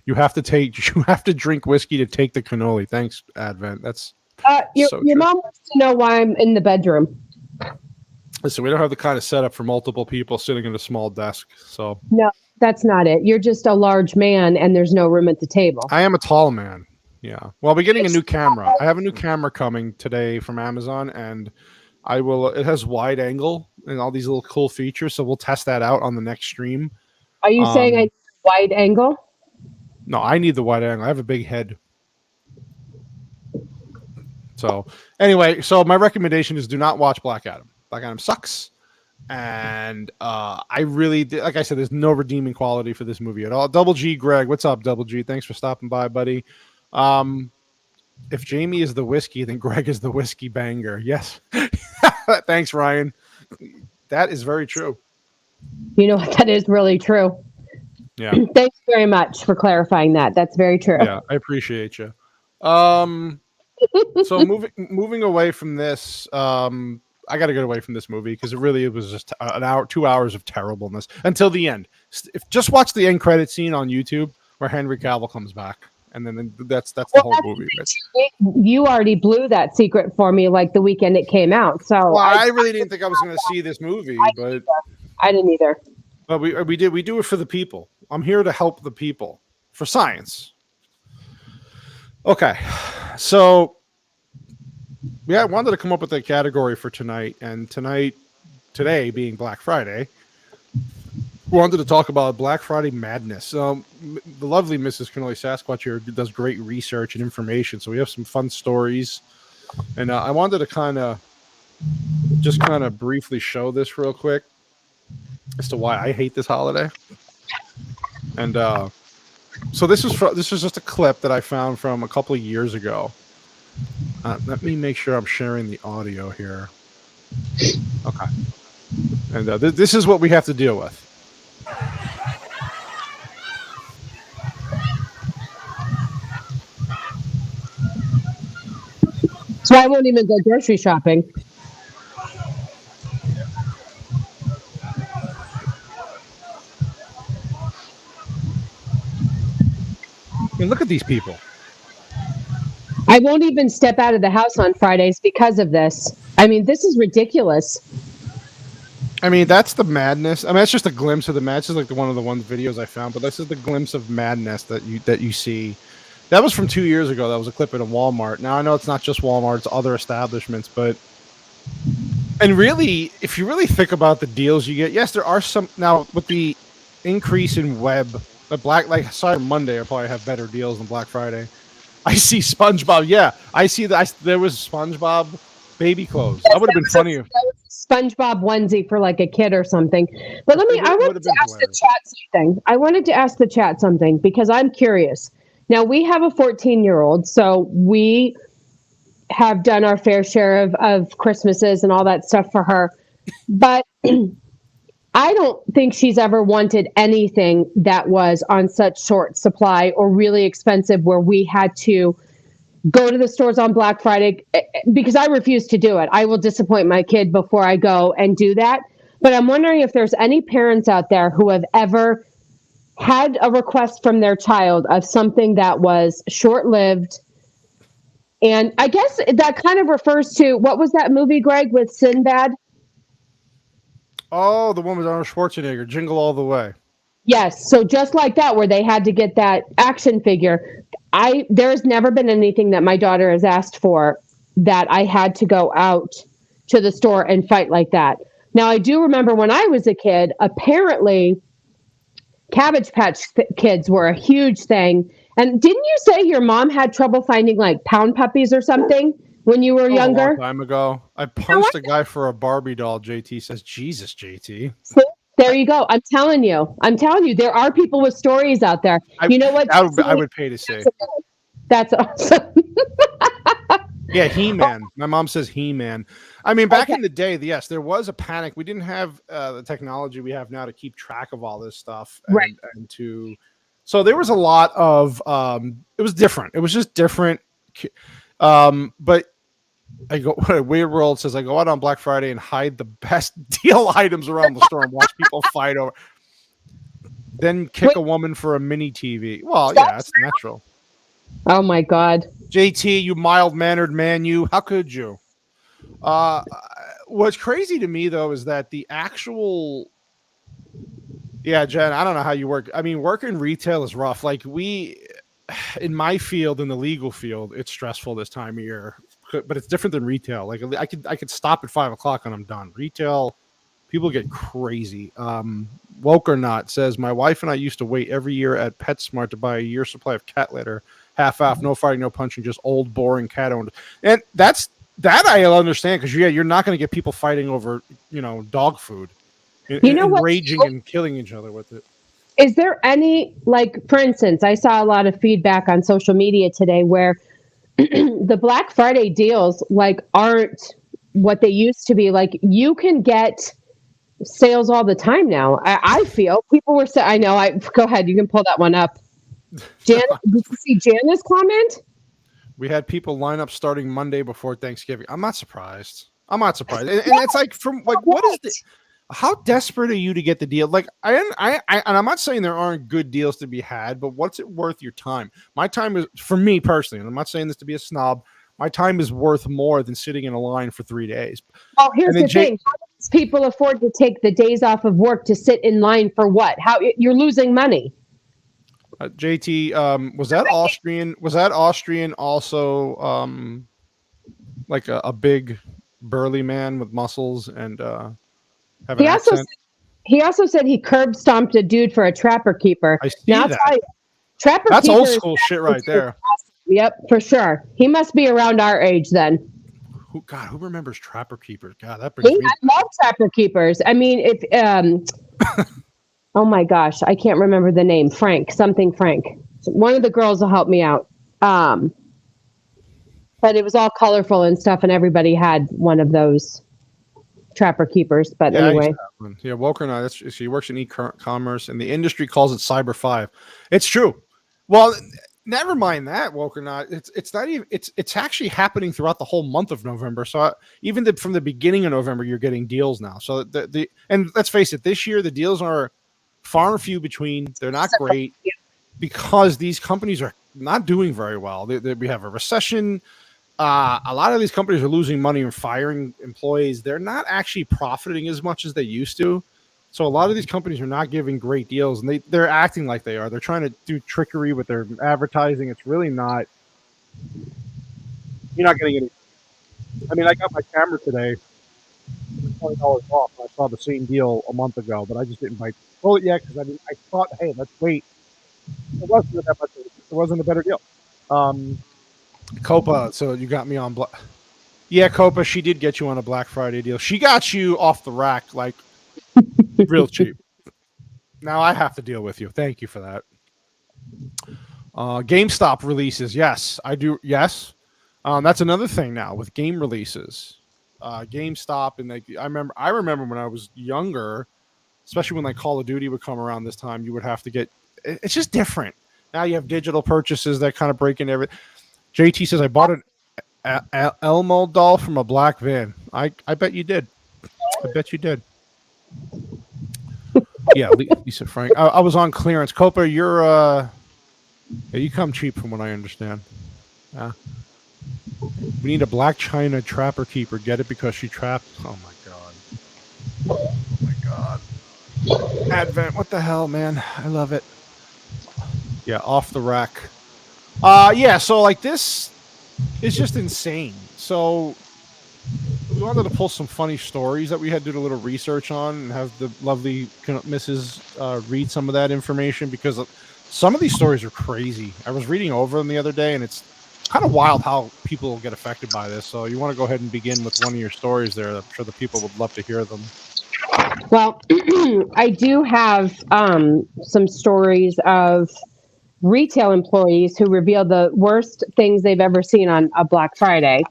You have to drink whiskey to take the cannoli. Thanks, Advent. That's your mom wants to know why I'm in the bedroom. Listen, we don't have the kind of setup for multiple people sitting at a small desk. So no, that's not it. You're just a large man, and there's no room at the table. I am a tall man. Yeah. Well, we're getting a new camera. I have a new camera coming today from Amazon, and I will. It has wide angle and all these little cool features, so we'll test that out on the next stream. Are you saying I Um, need a wide angle? no, I need the wide angle. I have a big head. So anyway, so my recommendation is do not watch Black Adam. Black Adam sucks, and I really, like I said, there's no redeeming quality for this movie at all. Double G, Greg, what's up, Double G? Thanks for stopping by, buddy. If Jamie is the whiskey, then Greg is the whiskey banger. Yes. Thanks, Ryan. That is very true. You know what? That is really true. Yeah. Thanks very much for clarifying that. That's very true. Yeah, I appreciate you. So moving away from this, I got to get away from this movie because it was just an hour, 2 hours of terribleness until the end. Just watch the end credit scene on YouTube where Henry Cavill comes back, and then that's the whole movie. Right? You already blew that secret for me like the weekend it came out. So well, I really didn't think I was going to see this movie, but I didn't either. But we do it for the people. I'm here to help the people for science. Okay, so yeah, I wanted to come up with a category for tonight, and today being Black Friday, we wanted to talk about Black Friday madness. The lovely Mrs. Cannolisasquatch here does great research and information, so we have some fun stories, and I wanted to kind of briefly show this real quick as to why I hate this holiday. And so this is just a clip that I found from a couple of years ago. Let me make sure I'm sharing the audio here. Okay. And this is what we have to deal with. So I won't even go grocery shopping. I mean, look at these people. I won't even step out of the house on Fridays because of this. I mean, this is ridiculous. I mean, that's the madness. I mean, that's just a glimpse of the madness. This is like one of the videos I found, but this is the glimpse of madness that you see. That was from 2 years ago. That was a clip at a Walmart. Now I know it's not just Walmart; it's other establishments. And really, if you really think about the deals you get, yes, there are some now with the increase in web. But Cyber Monday, I probably have better deals than Black Friday. I see SpongeBob. Yeah, I see that. There was SpongeBob baby clothes. That would have been funny. That was a SpongeBob onesie for like a kid or something. But I wanted to ask the chat something. I wanted to ask the chat something because I'm curious. Now we have a 14-year-old, so we have done our fair share of Christmases and all that stuff for her. But I don't think she's ever wanted anything that was on such short supply or really expensive where we had to go to the stores on Black Friday because I refuse to do it. I will disappoint my kid before I go and do that. But I'm wondering if there's any parents out there who have ever had a request from their child of something that was short-lived. And I guess that kind of refers to, what was that movie, Greg, with Sinbad? Oh, the one with Arnold Schwarzenegger, Jingle All the Way. Yes. So just like that, where they had to get that action figure, there has never been anything that my daughter has asked for that I had to go out to the store and fight like that. Now, I do remember when I was a kid, apparently Cabbage Patch Kids were a huge thing. And didn't you say your mom had trouble finding like pound puppies or something when you were younger? A long time ago. I punched a guy for a Barbie doll, JT says. Jesus, JT. See? There you go. I'm telling you, there are people with stories out there. You know what? I would pay to see. That's awesome. Yeah, He-Man. My mom says He-Man. I mean, back in the day, yes, there was a panic. We didn't have the technology we have now to keep track of all this stuff. Right. So there was a lot of, it was different. It was just different. But Weird World says, I go out on Black Friday and hide the best deal items around the store and watch people fight over. Then kick a woman for a mini TV. Well, yeah, that's natural. Oh my God. JT, you mild-mannered man, you. How could you? What's crazy to me, though, is that the actual... Yeah, Jen, I don't know how you work. I mean, working retail is rough. Like, in my field, in the legal field, it's stressful this time of year, but it's different than retail. Like I could stop at 5 o'clock and I'm done. Retail, people get crazy. Woke or Not says, my wife and I used to wait every year at PetSmart to buy a year's supply of cat litter, half off, no fighting, no punching, just old boring cat owned. And that I understand, because you're not going to get people fighting over dog food and, You know and what? raging and killing each other with it. Is there any, like, for instance, I saw a lot of feedback on social media today where the Black Friday deals like aren't what they used to be. Like, you can get sales all the time now. I feel people were saying, I know, go ahead, you can pull that one up. Jan, did you see Jana's comment? We had people line up starting Monday before Thanksgiving. I'm not surprised. And it's like, from like, what is the, how desperate are you to get the deal? Like, and I'm not saying there aren't good deals to be had, but what's it worth your time? My time is, for me personally, and I'm not saying this to be a snob, my time is worth more than sitting in a line for 3 days. Oh, here's the thing. How do people afford to take the days off of work to sit in line for what? How you're losing money. JT, was that Austrian? Was that Austrian also like a big burly man with muscles and have an accent? He also said he curb stomped a dude for a trapper keeper. I see that. That's old school shit right there. Yep, for sure. He must be around our age then. Who remembers Trapper Keepers? God, that brings me. I love Trapper Keepers. I mean, if oh my gosh, I can't remember the name. Frank. One of the girls will help me out. But it was all colorful and stuff, and everybody had one of those Trapper Keepers. But anyway. Yeah, Woke or Not, she works in e-commerce, and the industry calls it Cyber 5. It's true. Well, never mind that, Woke or Not. It's not even. It's actually happening throughout the whole month of November. So even from the beginning of November, you're getting deals now. So and let's face it, this year the deals are far and few between. They're not great because these companies are not doing very well. We have a recession. A lot of these companies are losing money and firing employees. They're not actually profiting as much as they used to. So a lot of these companies are not giving great deals, and they're acting like they are. They're trying to do trickery with their advertising. It's really not. You're not getting any. I mean, I got my camera today, $20 off. I saw the same deal a month ago, but I just didn't pull it yet because I thought, hey, let's wait. It wasn't that much. It wasn't a better deal. Copa, so you got me on Yeah, Copa, she did get you on a Black Friday deal. She got you off the rack, like real cheap. Now I have to deal with you. Thank you for that. GameStop releases. Yes, I do. Yes. That's another thing now with game releases. GameStop, and I remember when I was younger, especially when like Call of Duty would come around this time, you would have to get. It's just different. Now you have digital purchases that kind of break in everything. JT says, I bought an Elmo doll from a black van. I bet you did. I bet you did. Yeah, Lisa Frank. I was on clearance. Copa, you come cheap from what I understand. We need a Black China Trapper Keeper. Get it because she trapped. Oh my god. Oh my god. Advent. What the hell, man? I love it. Yeah, off the rack. Yeah, so like this is just insane. So we wanted to pull some funny stories that we had to do a little research on and have the lovely Mrs. Read some of that information, because some of these stories are crazy. I was reading over them the other day, and it's kind of wild how people get affected by this. So you want to go ahead and begin with one of your stories there. I'm sure the people would love to hear them. Well, I do have some stories of retail employees who reveal the worst things they've ever seen on a Black Friday.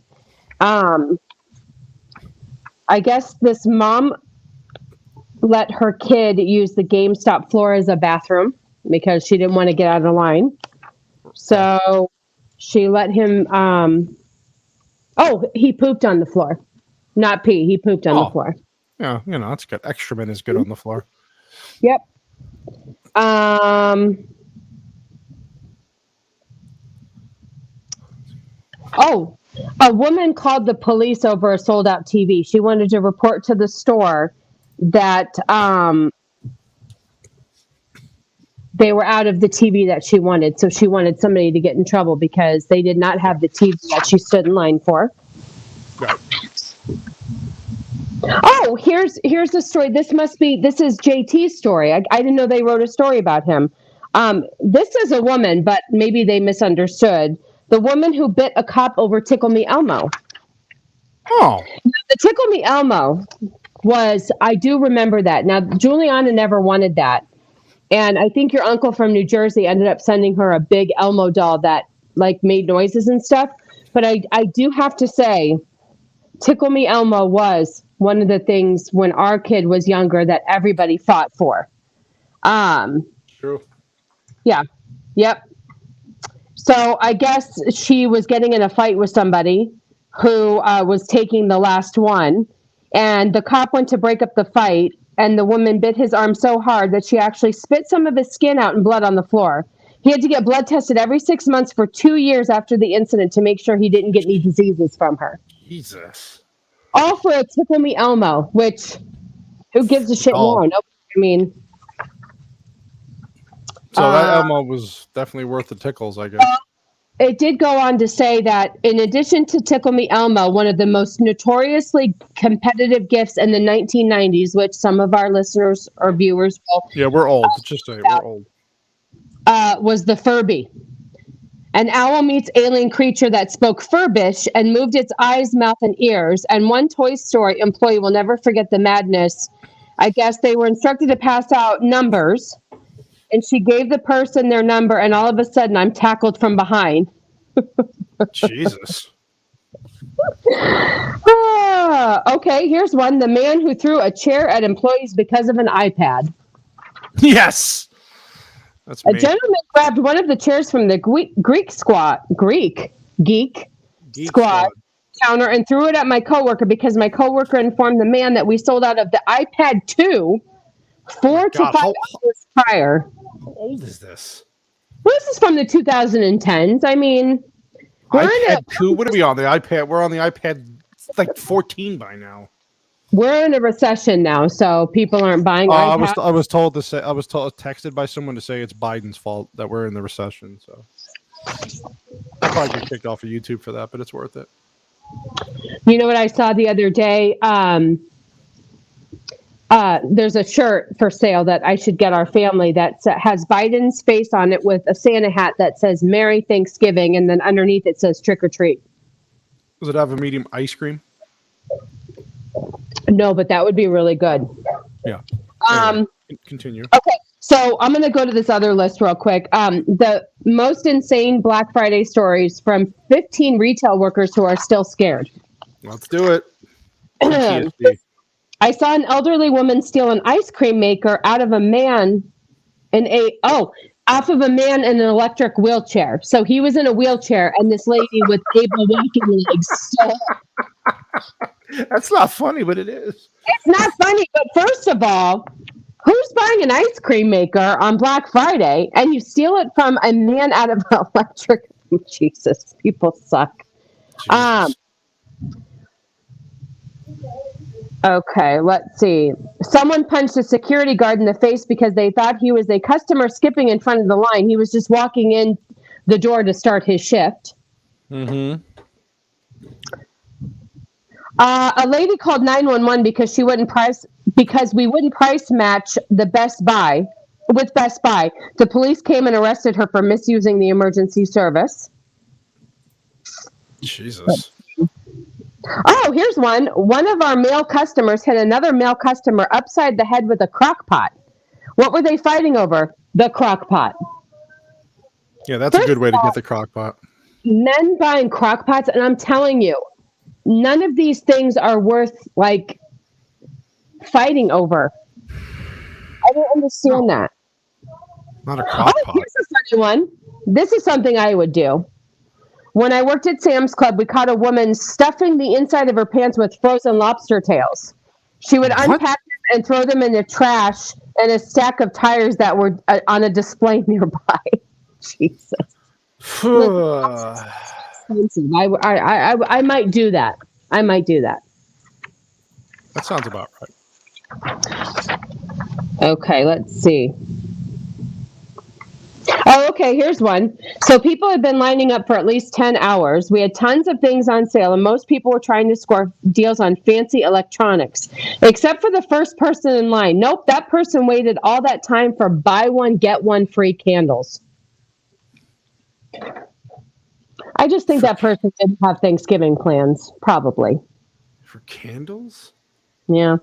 I guess this mom let her kid use the GameStop floor as a bathroom because she didn't want to get out of the line. So she let him, he pooped on the floor. Not pee, he pooped on the floor. Yeah, that's good. Excrement is good on the floor. Yep. A woman called the police over a sold-out TV. She wanted to report to the store that they were out of the TV that she wanted. So she wanted somebody to get in trouble because they did not have the TV that she stood in line for. Right. Oh, here's the story. This is JT's story. I didn't know they wrote a story about him. This is a woman, but maybe they misunderstood. The woman who bit a cop over Tickle Me Elmo. Oh. Now, the Tickle Me Elmo was, I do remember that. Now, Juliana never wanted that. And I think your uncle from New Jersey ended up sending her a big Elmo doll that like made noises and stuff. But I do have to say, Tickle Me Elmo was one of the things when our kid was younger that everybody fought for. True. Yeah. Yep. So I guess she was getting in a fight with somebody who was taking the last one. And the cop went to break up the fight. And the woman bit his arm so hard that she actually spit some of his skin out and blood on the floor. He had to get blood tested every 6 months for 2 years after the incident to make sure he didn't get any diseases from her. Jesus. All for a Tickle Me Elmo, which, who gives a shit more? Nobody, I mean. So that Elmo was definitely worth the tickles, I guess. It did go on to say that in addition to Tickle Me Elmo, one of the most notoriously competitive gifts in the 1990s, which some of our listeners or viewers will. Yeah, we're old. Just say we're old. Was the Furby. An owl meets alien creature that spoke Furbish and moved its eyes, mouth, and ears. And one Toy Story employee will never forget the madness. I guess they were instructed to pass out numbers. And she gave the person their number, and all of a sudden, I'm tackled from behind. Jesus. Okay, here's one. The man who threw a chair at employees because of an iPad. Yes. That's me. A gentleman grabbed one of the chairs from the Geek Squad counter and threw it at my coworker because my coworker informed the man that we sold out of the iPad 2 4 to 5 hours prior. How old is this? Well, this is from the 2010s. I mean, iPad 2? What are we on? The iPad? We're on the iPad like 14 by now. We're in a recession now, so people aren't buying iPads. I was texted by someone to say it's Biden's fault that we're in the recession. So I'll probably get kicked off of YouTube for that, but it's worth it. You know what I saw the other day? There's a shirt for sale that I should get our family that has Biden's face on it with a Santa hat that says Merry Thanksgiving, and then underneath it says Trick or Treat. Does it have a medium ice cream? No, but that would be really good. Yeah. Continue. Okay, so I'm going to go to this other list real quick. The most insane Black Friday stories from 15 retail workers who are still scared. Let's do it. I saw an elderly woman steal an ice cream maker out of a man in an electric wheelchair. So he was in a wheelchair, and this lady with able walking legs stole it. That's not funny, but it is. It's not funny, but first of all, who's buying an ice cream maker on Black Friday and you steal it from a man out of an electric? Jesus, people suck. Okay, let's see. Someone punched a security guard in the face because they thought he was a customer skipping in front of the line. He was just walking in the door to start his shift. Mm-hmm. A lady called 911 because we wouldn't price match the Best Buy with Best Buy. The police came and arrested her for misusing the emergency service. Jesus. Oh, here's one. One of our male customers hit another male customer upside the head with a crock pot. What were they fighting over? The crock pot. Yeah, that's a good way to get the crock pot. Men buying crock pots, and I'm telling you, none of these things are worth like fighting over. I don't understand that. Not a crock pot. Here's a funny one. This is something I would do. When I worked at Sam's Club, we caught a woman stuffing the inside of her pants with frozen lobster tails. She would unpack them and throw them in the trash and a stack of tires that were on a display nearby. Jesus. Expensive. I might do that. That sounds about right. Okay, let's see. Okay, here's one. So people had been lining up for at least 10 hours. We had tons of things on sale, and most people were trying to score deals on fancy electronics, except for the first person in line. Nope, that person waited all that time for buy one, get one free candles. I just think that person didn't have Thanksgiving plans, probably. For candles? Yeah.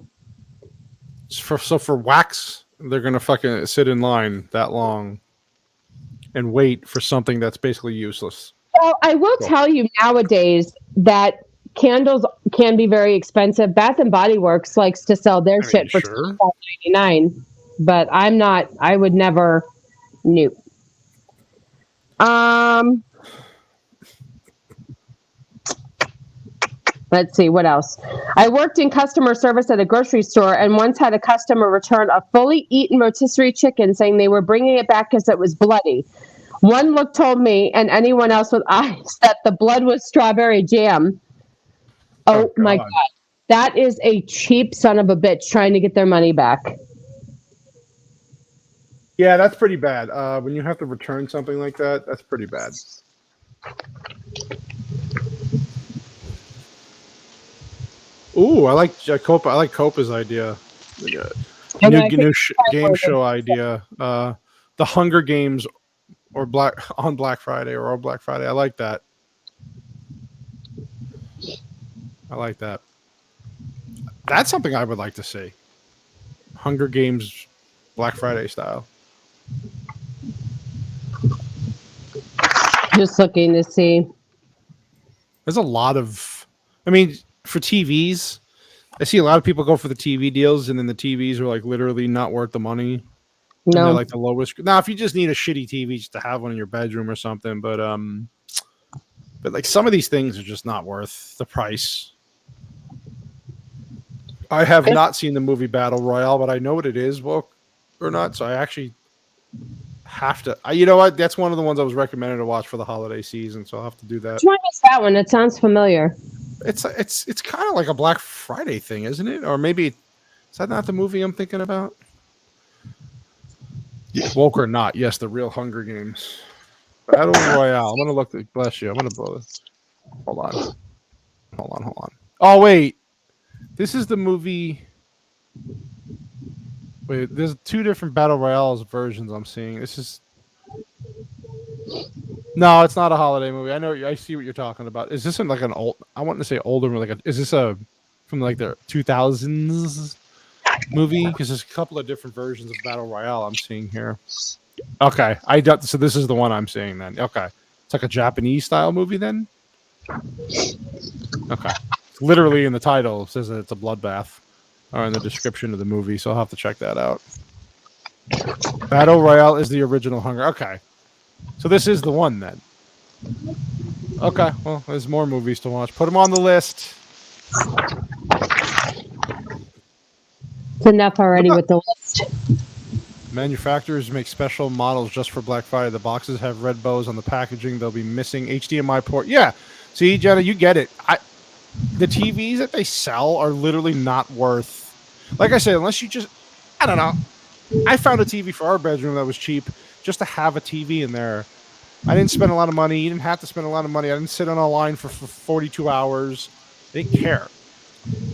So for wax, they're going to fucking sit in line that long and wait for something that's basically useless. Well, I will tell you nowadays that candles can be very expensive. Bath and Body Works likes to sell their shit for sure. $25.99, but I would never nope. Let's see, what else? I worked in customer service at a grocery store and once had a customer return a fully eaten rotisserie chicken saying they were bringing it back because it was bloody. One look told me and anyone else with eyes that the blood was strawberry jam. Oh my God. That is a cheap son of a bitch trying to get their money back. Yeah, that's pretty bad. When you have to return something like that, that's pretty bad. Ooh, I like Copa. I like Copa's idea. New game show idea. The Hunger Games or on Black Friday or Black Friday. I like that. That's something I would like to see. Hunger Games Black Friday style. Just looking to see. There's a lot of, I mean, for TVs, I see a lot of people go for the TV deals, and then the TVs are like literally not worth the money. No, they're like the lowest. Now, if you just need a shitty TV just to have one in your bedroom or something, but like some of these things are just not worth the price. I have not seen the movie Battle Royale, but I know what it is, well, or not. So I actually have to. You know what? That's one of the ones I was recommended to watch for the holiday season, so I'll have to do that. Which one is that one? It sounds familiar. It's kind of like a Black Friday thing, isn't it? Or maybe is that not the movie I'm thinking about? Woke or not? Yes, the real Hunger Games Battle Royale. I'm gonna look. Bless you. I'm gonna blow this. Hold on. Oh wait, this is the movie. Wait, there's two different Battle Royales versions I'm seeing. This is. No, it's not a holiday movie. I see what you're talking about. Is this in like an old? I want to say older, like is this from like the 2000s movie? Because there's a couple of different versions of Battle Royale I'm seeing here. Okay, so this is the one I'm seeing then. Okay, it's like a Japanese style movie then. Okay, it's literally in the title it says that it's a bloodbath, or in the description of the movie. So I'll have to check that out. Battle Royale is the original Hunger. Okay. So this is the one then. Okay, well, there's more movies to watch. Put them on the list. It's enough already with the list. Manufacturers make special models just for Black Friday. The boxes have red bows on the packaging. They'll be missing HDMI port. Yeah. See, Jenna, you get it. The TVs that they sell are literally not worth. Like I said, unless you just, I don't know. I found a TV for our bedroom that was cheap. Just to have a TV in there. I didn't spend a lot of money. You didn't have to spend a lot of money. I didn't sit on a line for 42 hours. I didn't care.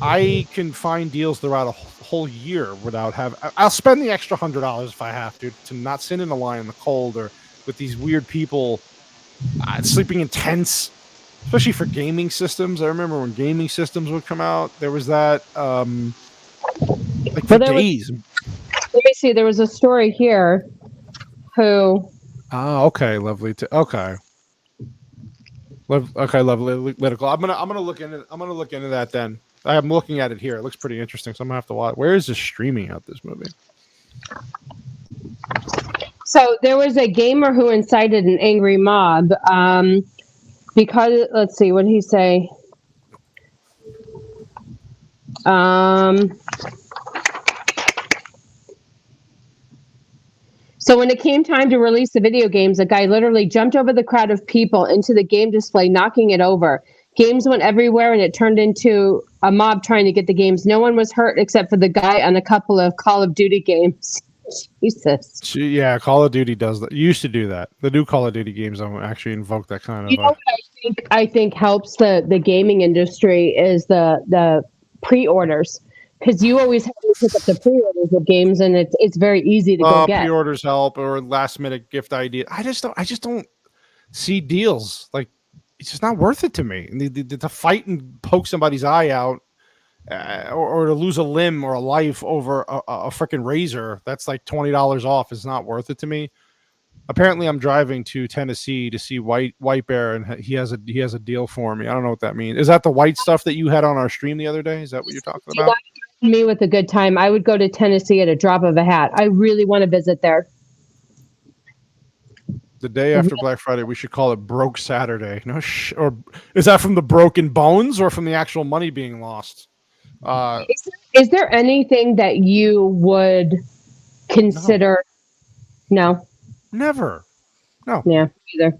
I can find deals throughout a whole year without having... I'll spend the extra $100 if I have to not sit in a line in the cold or with these weird people sleeping in tents, especially for gaming systems. I remember when gaming systems would come out, there was that like for days. Let me see. There was a story here. Who? Oh, okay, lovely. Okay, lovely. Political. I'm gonna look into that then. I'm looking at it here. It looks pretty interesting. So I'm gonna have to watch. Where is this streaming out? This movie. So there was a gamer who incited an angry mob because let's see, what did he say? So when it came time to release the video games, a guy literally jumped over the crowd of people into the game display, knocking it over. Games went everywhere, and it turned into a mob trying to get the games. No one was hurt except for the guy on a couple of Call of Duty games. Jesus. Yeah, Call of Duty does that. Used to do that. The new Call of Duty games don't actually invoke that kind of. You know what I think helps the gaming industry is the pre-orders, because you always have to pick up the pre-orders of games, and it's very easy to go get. Pre-orders help or last minute gift idea. I just don't see deals. Like, it's just not worth it to me. And to fight and poke somebody's eye out, or to lose a limb or a life over a freaking razor that's like $20 off is not worth it to me. Apparently, I'm driving to Tennessee to see White Bear, and he has a deal for me. I don't know what that means. Is that the white stuff that you had on our stream the other day? Is that what you're talking about? Me with a good time, I would go to Tennessee at a drop of a hat. I really want to visit there. The day after Black Friday, we should call it Broke Saturday. No, or is that from the broken bones or from the actual money being lost? Is there anything that you would consider? No. Never. No. Yeah, either.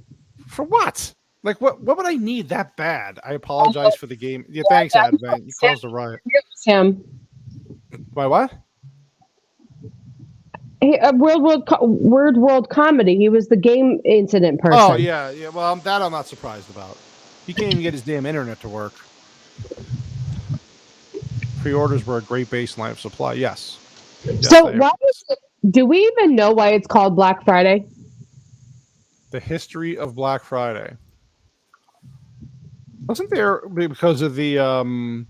For what? Like, what would I need that bad? I apologize for the game. Yeah, thanks, Advent. You caused a riot. It was him. Why, what? World Comedy. He was the game incident person. Oh, yeah. Well, that I'm not surprised about. He can't even get his damn internet to work. Pre-orders were a great baseline of supply. Yes. So why is it? Do we even know why it's called Black Friday? The history of Black Friday. Wasn't there because of the I'm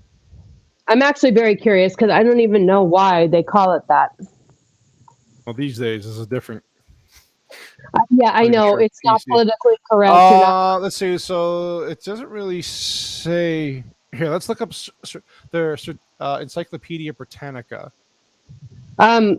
actually very curious because I don't even know why they call it that. Well, these days this is different. Yeah, I know. Sure. It's not politically correct. Let's see. So it doesn't really say here. Let's look up their Encyclopedia Britannica. Not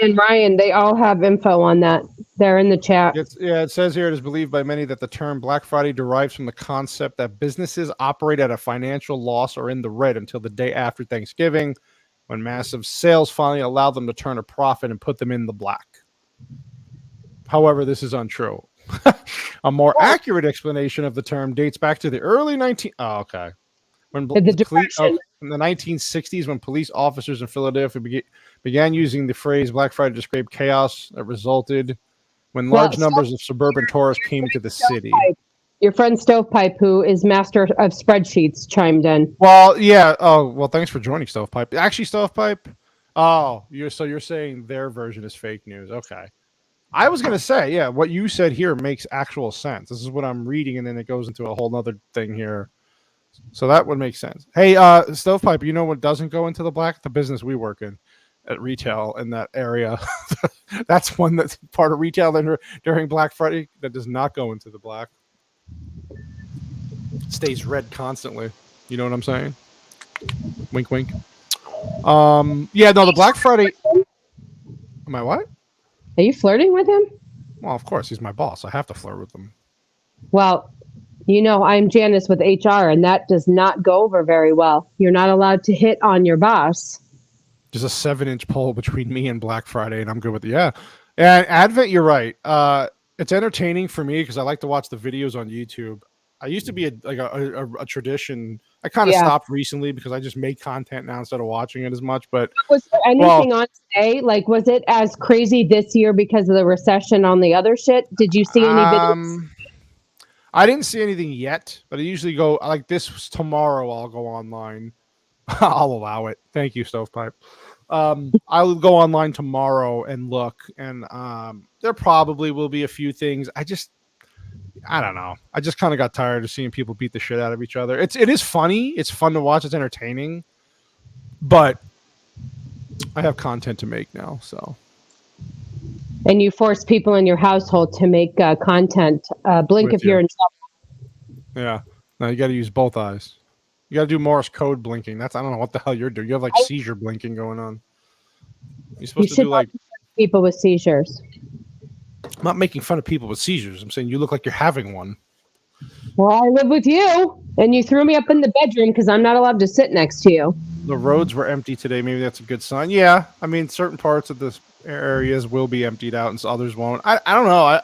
and Ryan, they all have info on that. They're in the chat. It says here it is believed by many that the term Black Friday derives from the concept that businesses operate at a financial loss or in the red until the day after Thanksgiving, when massive sales finally allow them to turn a profit and put them in the black. However, this is untrue. A more accurate explanation of the term dates back to the early 19... Oh, okay. In the 1960s, when police officers in Philadelphia began using the phrase Black Friday to describe chaos that resulted when large numbers of suburban tourists came into the city. Your friend Stovepipe, who is master of spreadsheets, chimed in. Well, yeah. Oh, well, thanks for joining, Stovepipe. Actually, Stovepipe, you're saying their version is fake news. Okay. I was going to say, yeah, what you said here makes actual sense. This is what I'm reading, and then it goes into a whole other thing here. So that would make sense. Hey, Stovepipe, you know what doesn't go into the black? The business we work in at retail in that area. That's one that's part of retail during Black Friday that does not go into the black. It stays red constantly. You know what I'm saying? Wink, wink. Yeah, no, the Black Friday. Am I what? Are you flirting with him? Well, of course, he's my boss. I have to flirt with him. Well, you know, I'm Janice with HR, and that does not go over very well. You're not allowed to hit on your boss. There's a 7-inch pole between me and Black Friday, and I'm good with it. Yeah. And Advent, you're right. It's entertaining for me because I like to watch the videos on YouTube. I used to be a tradition. I kind of stopped recently because I just make content now instead of watching it as much. But was there anything on today? Like, was it as crazy this year because of the recession on the other shit? Did you see any videos? I didn't see anything yet, but I usually go like this tomorrow. I'll go online. I'll allow it. Thank you, Stovepipe. I will go online tomorrow and look, and there probably will be a few things. I don't know. I just kind of got tired of seeing people beat the shit out of each other. It is funny. It's fun to watch. It's entertaining, but I have content to make now, so. And you force people in your household to make content. Blink if you're in trouble. Yeah. Now you got to use both eyes. You got to do Morse code blinking. I don't know what the hell you're doing. You have like seizure blinking going on. You're supposed to do like people with seizures. I'm not making fun of people with seizures. I'm saying you look like you're having one. Well, I live with you, and you threw me up in the bedroom because I'm not allowed to sit next to you. The roads were empty today. Maybe that's a good sign. Yeah. I mean, certain parts of this areas will be emptied out and others won't. I don't know.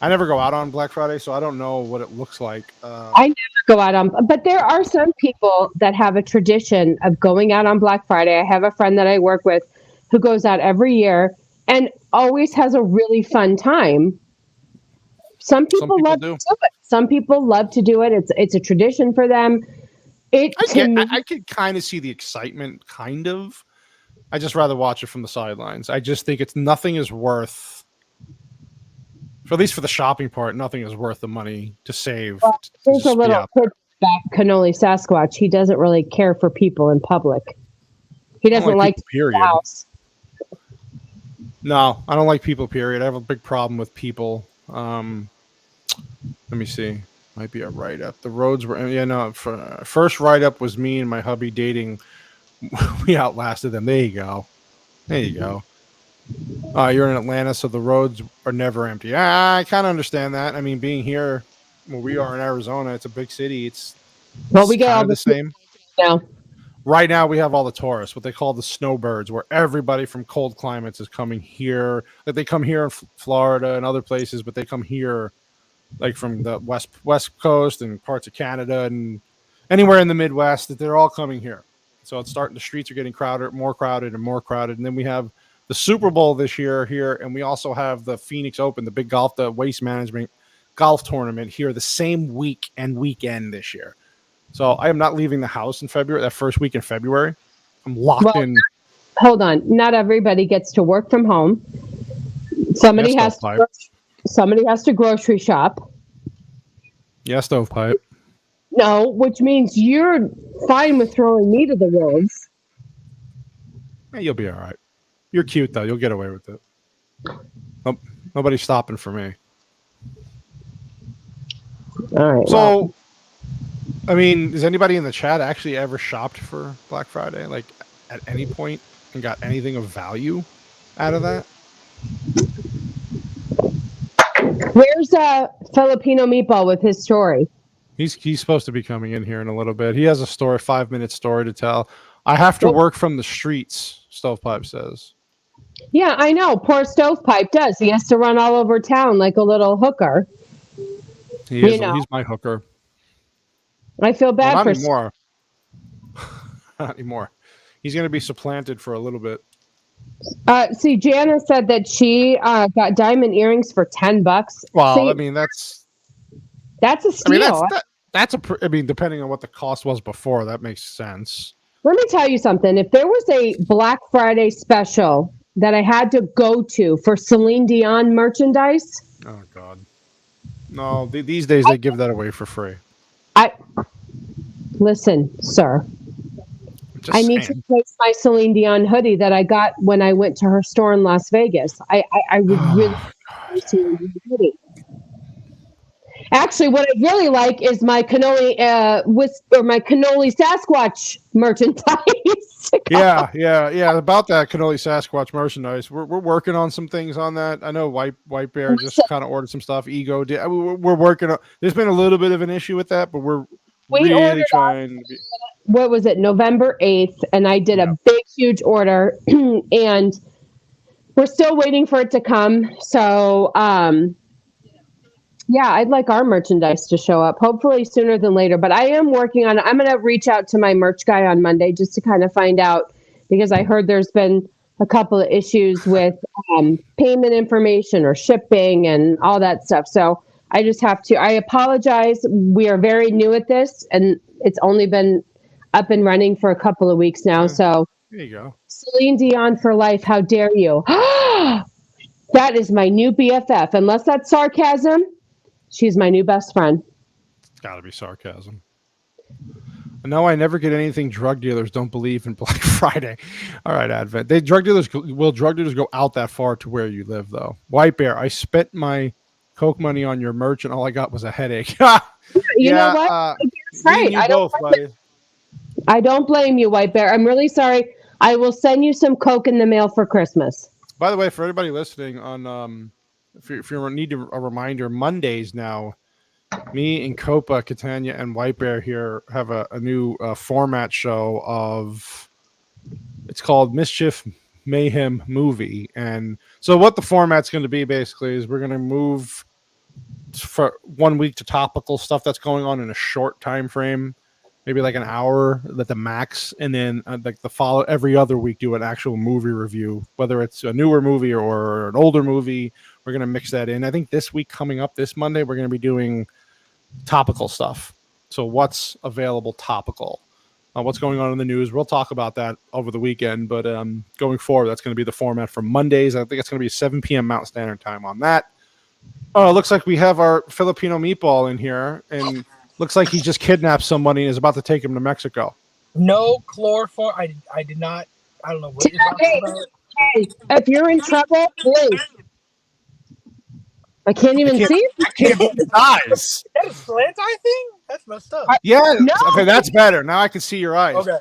I never go out on Black Friday, so I don't know what it looks like. I never go out on, but there are some people that have a tradition of going out on Black Friday. I have a friend that I work with who goes out every year and always has a really fun time. Some people love to do it. Some people love to do it. It's a tradition for them. I could kind of see the excitement, kind of. I just rather watch it from the sidelines. I just think nothing is worth, for at least for the shopping part, nothing is worth the money to save. Well, there's a little kid back, Cannolisasquatch. He doesn't really care for people in public. He doesn't like the house. No, I don't like people, period. I have a big problem with people. Let me see. Might be a write-up. The roads were... first write-up was me and my hubby dating. We outlasted them. There you go. You're in Atlanta, so the roads are never empty. I kind of understand that. I mean, being here where we are in Arizona, it's a big city. We get all the same. Yeah. Right now, we have all the tourists, what they call the snowbirds, where everybody from cold climates is coming here. Like they come here in Florida and other places, but they come here, like from the west coast and parts of Canada and anywhere in the Midwest. That they're all coming here. So it's starting. The streets are getting more crowded, and then we have the Super Bowl this year here, and we also have the Phoenix Open, the big the Waste Management golf tournament here the same week and weekend this year. So I am not leaving the house in February, that first week in February. I'm locked in. Hold on. Not everybody gets to work from home. Somebody has to grocery shop. Yeah, stovepipe. No, which means you're fine with throwing me to the wolves. Hey, you'll be all right. You're cute, though. You'll get away with it. Nope. Nobody's stopping for me. All right. So... I mean, has anybody in the chat actually ever shopped for Black Friday, like at any point, and got anything of value out of that? Where's Filipino Meatball with his story? He's supposed to be coming in here in a little bit. He has a 5-minute story to tell. I have to work from the streets, Stovepipe says. Yeah, I know. Poor Stovepipe does. He has to run all over town like a little hooker. He's my hooker. I feel bad not anymore. Not anymore. He's going to be supplanted for a little bit. See, Jana said that she got diamond earrings for $10. Well, see, I mean, that's a steal. I mean, depending on what the cost was before, that makes sense. Let me tell you something. If there was a Black Friday special that I had to go to for Celine Dion merchandise. Oh, God. No, these days they give that away for free. Listen, sir. I need to replace my Celine Dion hoodie that I got when I went to her store in Las Vegas. I would really like a Celine Dion hoodie. Actually, what I really like is my Cannoli my Cannolisasquatch merchandise. Yeah. About that Cannolisasquatch merchandise, we're working on some things on that. I know White Bear just kind of ordered some stuff. Ego did. We're working on. There's been a little bit of an issue with that, but we're really trying. What was it? November 8th, and I did a big, huge order, and we're still waiting for it to come. So, yeah, I'd like our merchandise to show up, hopefully sooner than later. But I am working on it. I'm going to reach out to my merch guy on Monday just to kind of find out, because I heard there's been a couple of issues with payment information or shipping and all that stuff. So I just have to, I apologize. We are very new at this, and it's only been up and running for a couple of weeks now. So there you go. Celine Dion for life. How dare you? That is my new BFF. Unless that's sarcasm, she's my new best friend. It's got to be sarcasm. No, I never get anything. Drug dealers don't believe in Black Friday. All right, Advent. Drug dealers go out that far to where you live, though? White Bear, I spent my Coke money on your merch, and all I got was a headache. You know what? Right. I don't blame you, White Bear. I'm really sorry. I will send you some Coke in the mail for Christmas. By the way, for everybody listening, on if you need a reminder, Mondays now, me and Copa, Catania, and White Bear here have a new format show of. It's called Mischief Mayhem Movie, and so what the format's going to be basically is we're going to move for 1 week to topical stuff that's going on in a short time frame, maybe like an hour at the max, and then like the follow every other week do an actual movie review, whether it's a newer movie or an older movie. We're gonna mix that in. I think this week coming up this Monday, we're gonna be doing topical stuff. So what's available topical? What's going on in the news? We'll talk about that over the weekend, but going forward, that's going to be the format for Mondays. I think it's going to be 7 p.m. Mountain Standard Time on that. Oh, it looks like we have our Filipino meatball in here, and looks like he just kidnapped somebody and is about to take him to Mexico. No chloroform. I did not. I don't know what you're talking about. Hey, if you're in trouble, blink. I can't even see. I can't believe his eyes. That is slant eye thing? That's messed up. Yeah. No. Okay, that's better. Now I can see your eyes. Okay.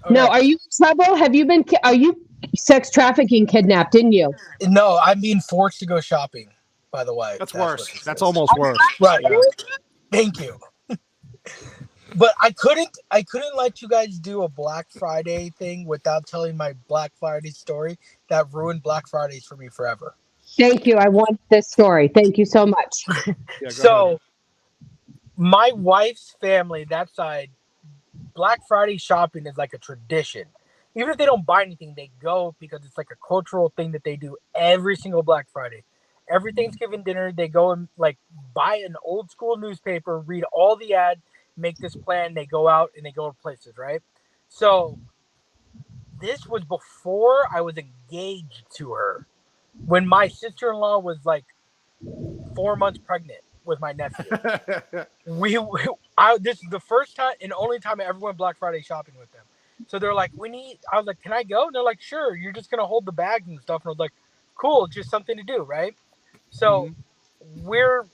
No, are you in trouble? Have you been? Are you sex trafficking kidnapped? Didn't you? No, I'm being forced to go shopping. By the way, That's worse. That's almost worse. Right. Yeah. Thank you. But I couldn't let you guys do a Black Friday thing without telling my Black Friday story that ruined Black Fridays for me forever. Thank you. I want this story. Thank you so much. Yeah, So, ahead. my wife's family, that side, Black Friday shopping is like a tradition. Even if they don't buy anything, they go because it's like a cultural thing that they do every single Black Friday. Every Thanksgiving dinner, they go and like buy an old school newspaper, read all the ads, make this plan. They go out and they go to places, right? So this was before I was engaged to her. When my sister-in-law was like 4 months pregnant with my nephew. This is the first time and only time I ever went Black Friday shopping with them. So they're like, I was like, can I go? And they're like, sure, you're just going to hold the bags and stuff. And I was like, cool, just something to do, right? So we're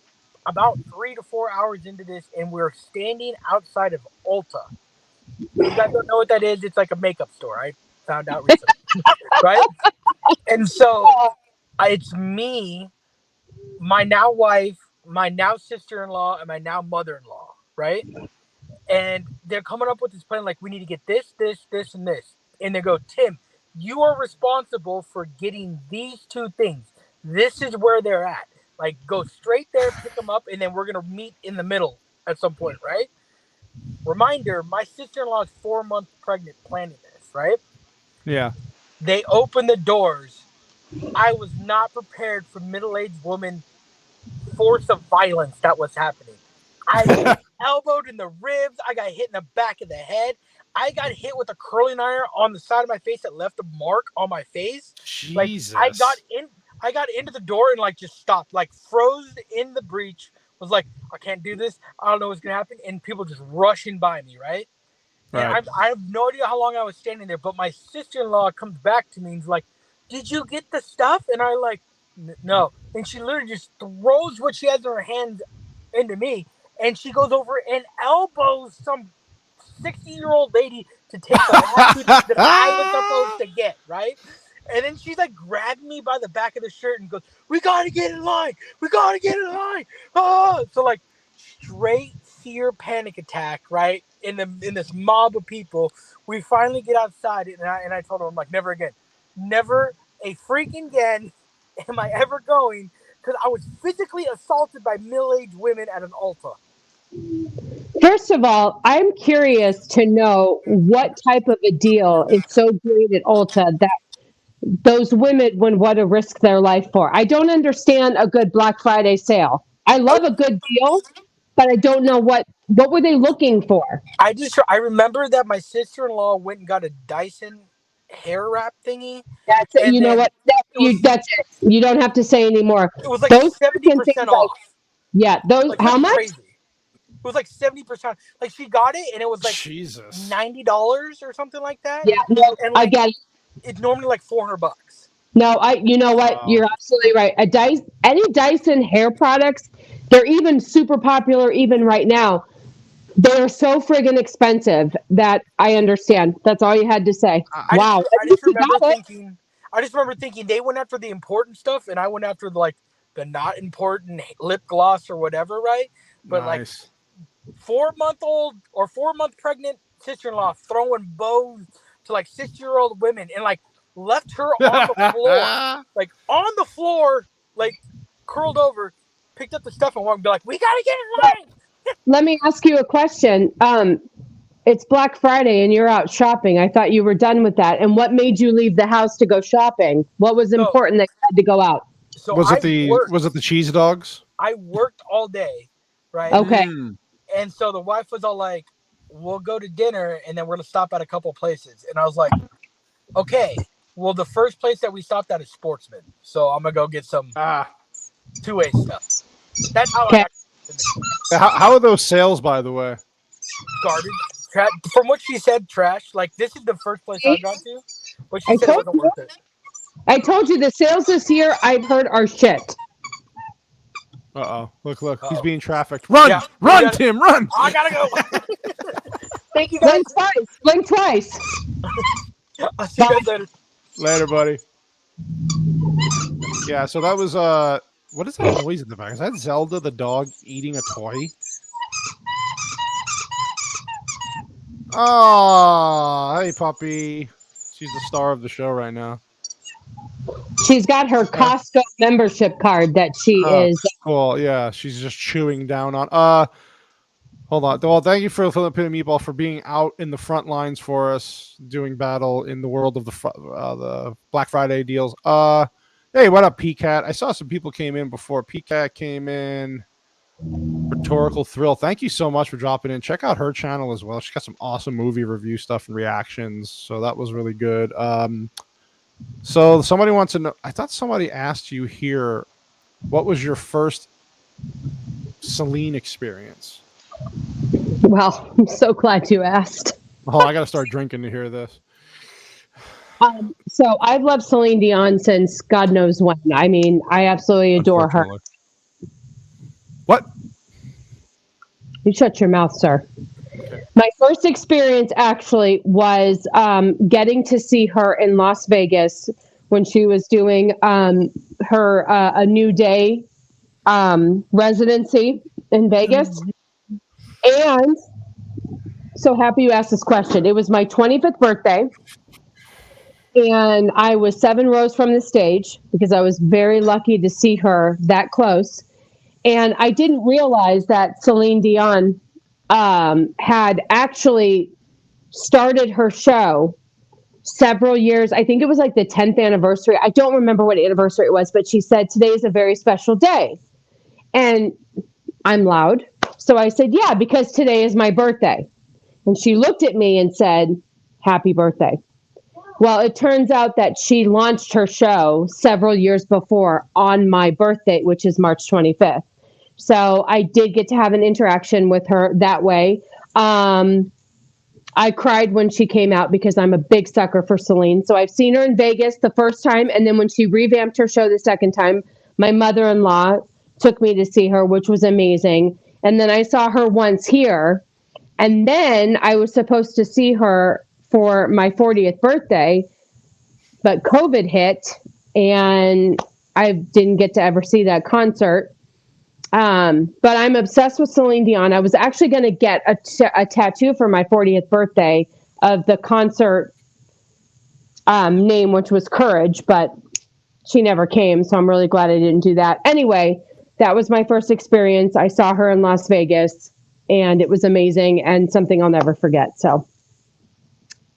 about 3 to 4 hours into this, and we're standing outside of Ulta. If you guys don't know what that is, it's like a makeup store. I found out recently, right? And so it's me, my now wife, my now sister-in-law, and my now mother-in-law, right? And they're coming up with this plan, like, we need to get this, and this. And they go, Tim, you are responsible for getting these two things. This is where they're at. Like, go straight there, pick them up, and then we're going to meet in the middle at some point, right? Reminder, my sister-in-law is 4 months pregnant planning this, right? Yeah. They open the doors. I was not prepared for middle-aged woman force of violence that was happening. I got elbowed in the ribs. I got hit in the back of the head. I got hit with a curling iron on the side of my face that left a mark on my face. Jesus. Like, I got into the door and like just stopped, like froze in the breach, was like, I can't do this. I don't know what's going to happen. And people just rushing by me, right? And I have no idea how long I was standing there, but my sister-in-law comes back to me and is like, did you get the stuff? And I like, no. And she literally just throws what she has in her hands into me. And she goes over and elbows some 60-year-old lady to take the lawsuit that I was supposed to get, right? And then she's like grabbing me by the back of the shirt and goes, we got to get in line. We got to get in line. Oh! So like straight fear panic attack, right? In this mob of people, we finally get outside and I told her, I'm like, never again. Never a freaking again am I ever going, because I was physically assaulted by middle-aged women at an Ulta. First of all, I'm curious to know what type of a deal is so great at Ulta that those women would want to risk their life for. I don't understand a good Black Friday sale. I love a good deal, but I don't know what were they looking for? I remember that my sister-in-law went and got a Dyson hair wrap thingy. That's it. You know what? That's it. You don't have to say anymore. It was like those 70% off. Yeah, those. Like, how much? Crazy. It was like 70%. Like she got it and it was like Jesus. $90 or something like that. Yeah, no, and like, I get it. It's normally like $400. No, you know what? You're absolutely right. Any Dyson hair products, they're even super popular even right now. They're so friggin' expensive that I understand. That's all you had to say. Wow. I just remember thinking they went after the important stuff and I went after the not important lip gloss or whatever, right? But nice. Like 4 month old or 4 month pregnant sister-in-law throwing bows to like 6-year-old women and like left her on the floor, like on the floor, like curled over, picked up the stuff and walked and be like, we gotta get in line. Let me ask you a question. It's Black Friday and you're out shopping. I thought you were done with that. And what made you leave the house to go shopping? What was important that you had to go out? So Was I it the worked. was it the cheese dogs? I worked all day, right? Okay. And so the wife was all like, "We'll go to dinner, and then we're gonna stop at a couple places." And I was like, "Okay." Well, the first place that we stopped at is Sportsman, so I'm gonna go get some two-way stuff. That's how Okay. I got in the How are those sales, by the way? garbage. From what she said, trash. Like, this is the first place I've gone to, but she I said it told wasn't worth it. I told you the sales this year, I've heard, are shit. Look, he's Uh-oh. being trafficked. Run, Yeah, run, Tim, run! I gotta go. Thank you guys. Blink twice. I'll see you guys later. Later, buddy. Yeah, so that was what is that noise in the back? Is that Zelda the dog eating a toy? Oh, hey puppy. She's the star of the show right now. She's got her Costco membership card that she is. Cool. Yeah, she's just chewing down on. Hold on. Well, thank you for Filipino Meatball for being out in the front lines for us, doing battle in the world of the Black Friday deals. Hey, what up, PCAT? I saw some people came in before. PCAT came in. Rhetorical Thrill. Thank you so much for dropping in. Check out her channel as well. She's got some awesome movie review stuff and reactions. So that was really good. So somebody wants to know. I thought somebody asked you here, what was your first Celine experience? Well, I'm so glad you asked. Oh, I got to start drinking to hear this. So I've loved Celine Dion since God knows when. I mean, I absolutely adore her. What? You shut your mouth, sir. Okay. My first experience actually was getting to see her in Las Vegas when she was doing her A New Day residency in Vegas. And so happy you asked this question. It was my 25th birthday. And I was 7 rows from the stage because I was very lucky to see her that close. And I didn't realize that Celine Dion had actually started her show several years. I think it was like the 10th anniversary. I don't remember what anniversary it was, but she said, today is a very special day. And I'm loud. So I said, yeah, because today is my birthday. And she looked at me and said, happy birthday. Well, it turns out that she launched her show several years before on my birthday, which is March 25th. So I did get to have an interaction with her that way. I cried when she came out because I'm a big sucker for Celine. So I've seen her in Vegas the first time. And then when she revamped her show the second time, my mother-in-law took me to see her, which was amazing. And then I saw her once here. And then I was supposed to see her for my 40th birthday, but COVID hit and I didn't get to ever see that concert. But I'm obsessed with Celine Dion. I was actually going to get a tattoo for my 40th birthday of the concert name, which was Courage, but she never came. So I'm really glad I didn't do that. Anyway, that was my first experience. I saw her in Las Vegas and it was amazing and something I'll never forget. So,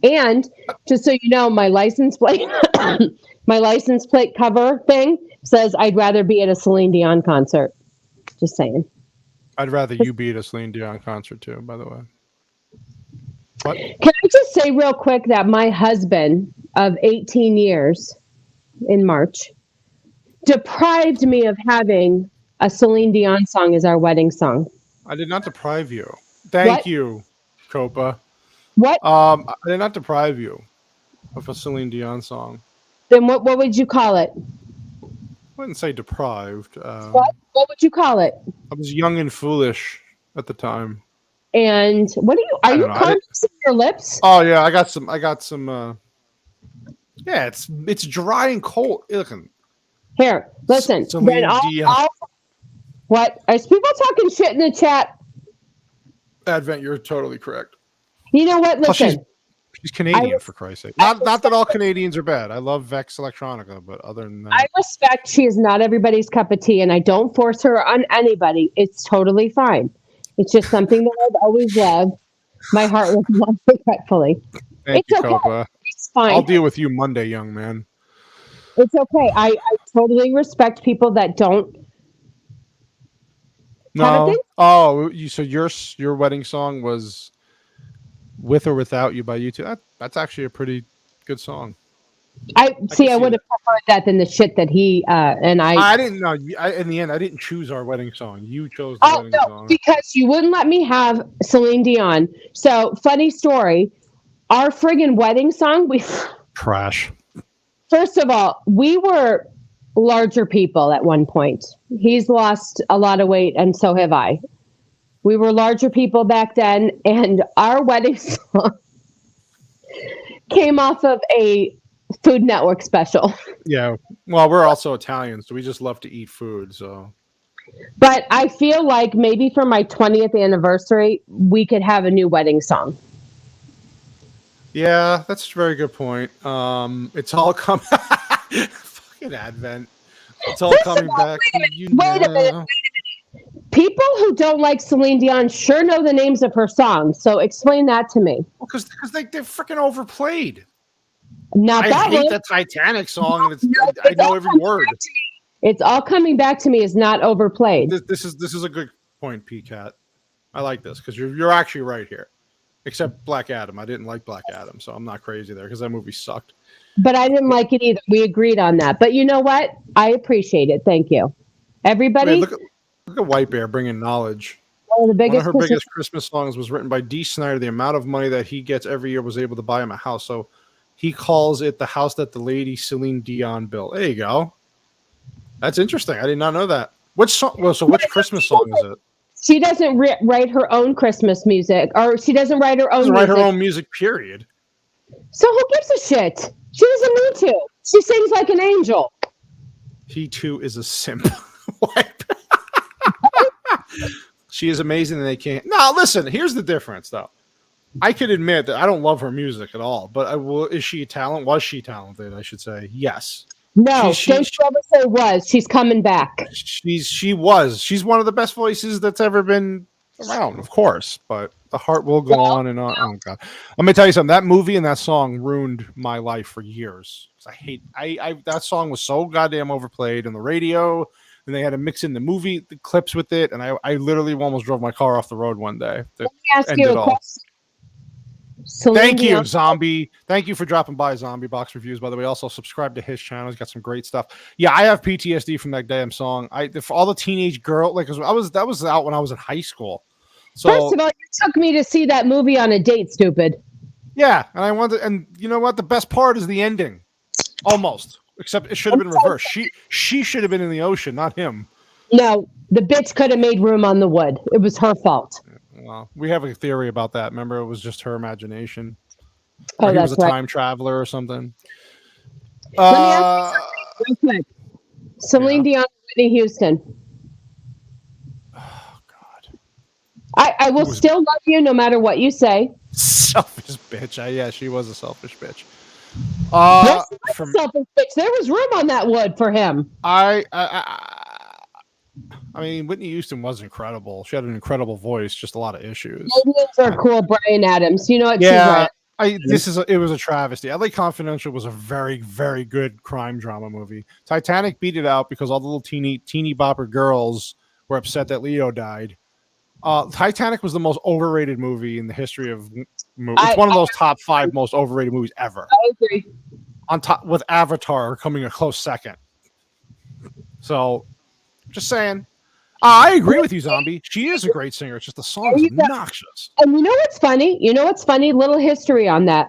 and just so you know, my license plate, my license plate cover thing says I'd rather be at a Celine Dion concert. Just saying. I'd rather you be at a Celine Dion concert too, by the way. What? Can I just say real quick that my husband of 18 years in March deprived me of having a Celine Dion song as our wedding song. I did not deprive you. Thank you, Copa. What? I did not deprive you of a Celine Dion song. Then what would you call it? I wouldn't say deprived. What would you call it? I was young and foolish at the time. And what are you conscious your lips? Oh yeah, I got some. Yeah, it's dry and cold. Looking. Here, listen. Celine Dion. What? Is people talking shit in the chat? Advent, you're totally correct. You know what? Listen. She's Canadian, for Christ's sake. Not that all Canadians are bad. I love Vex Electronica, but other than that, I respect she is not everybody's cup of tea, and I don't force her on anybody. It's totally fine. It's just something that I've always loved. My heart was lost regretfully. Thank It's you, okay. Copa. It's fine. I'll deal with you Monday, young man. It's okay. I totally respect people that don't have a thing. No. Oh, so your wedding song was "With or Without You" by U2. That's actually a pretty good song. I can see. I see would have that. preferred that than the shit that he and I. I didn't know. In the end, I didn't choose our wedding song. You chose the Oh wedding no, song. because you wouldn't let me have Celine Dion. So funny story. Our friggin' wedding song. We Trash. first of all, we were larger people at one point. He's lost a lot of weight, and so have I. We were larger people back then, and our wedding song came off of a Food Network special. Yeah. Well, we're also Italian, so we just love to eat food. So. But I feel like maybe for my 20th anniversary, we could have a new wedding song. Yeah, that's a very good point. It's all coming. Fucking Advent. It's all coming back. Wait a minute. People who don't like Celine Dion sure know the names of her songs. So explain that to me. Well, because they're freaking overplayed. Not I that hate one. the Titanic song, and No, I know every word. It's all coming back to me is not overplayed. This is a good point, PCAT. I like this because you're actually right here. Except Black Adam. I didn't like Black Adam, so I'm not crazy there because that movie sucked. But I didn't like it either. We agreed on that. But you know what? I appreciate it. Thank you. Everybody. Wait, look at White Bear bringing knowledge. One of her biggest Christmas songs was written by Dee Snider. The amount of money that he gets every year was able to buy him a house. So he calls it the house that the lady Celine Dion built. There you go. That's interesting. I did not know that. Which song? Well, so which Christmas song is it? She doesn't write her own Christmas music, or she doesn't write her own. She doesn't music. write her own music. Period. So who gives a shit? She doesn't need to. She sings like an angel. He too is a simp. She is amazing, and they can't. No, listen. Here's the difference, though. I could admit that I don't love her music at all, but is she a talent? Was she talented? I should say yes. No, don't you ever say was. She's coming back. She was. She's one of the best voices that's ever been around, of course. But the heart will go on and on. Oh God! Let me tell you something. That movie and that song ruined my life for years. I that song was so goddamn overplayed on the radio, and they had to mix in the clips with it, and I literally almost drove my car off the road one day. Let me ask you a question. Thank you, Zombie. Thank you for dropping by, Zombie Box Reviews. By the way, also subscribe to his channel. He's got some great stuff. Yeah, I have PTSD from that damn song. For all the teenage girl, that was out when I was in high school. So, first of all, you took me to see that movie on a date, stupid. Yeah, and you know what? The best part is the ending. Almost, except it should have been reversed. She should have been in the ocean, not him. No, the bitch could have made room on the wood. It was her fault. Well, we have a theory about that. Remember, it was just her imagination. Oh, he was a right. time traveler or something. Let me ask you something real quick. Celine Dion, Whitney Houston. Oh God. I will still love you no matter what you say. Selfish bitch. Yeah, she was a selfish bitch. Selfish bitch. There was room on that wood for him. I mean, Whitney Houston was incredible. She had an incredible voice, just a lot of issues. Aliens are cool, Bryan Adams. You know what? Yeah, it was a travesty. LA Confidential was a very, very good crime drama movie. Titanic beat it out because all the little teeny bopper girls were upset that Leo died. Titanic was the most overrated movie in the history of movies. It's one of those top 5 most overrated movies ever. I agree. On top with Avatar coming a close second. So, just saying. I agree with you, Zombie. She is a great singer. It's just the song is obnoxious. And you know what's funny? Little history on that.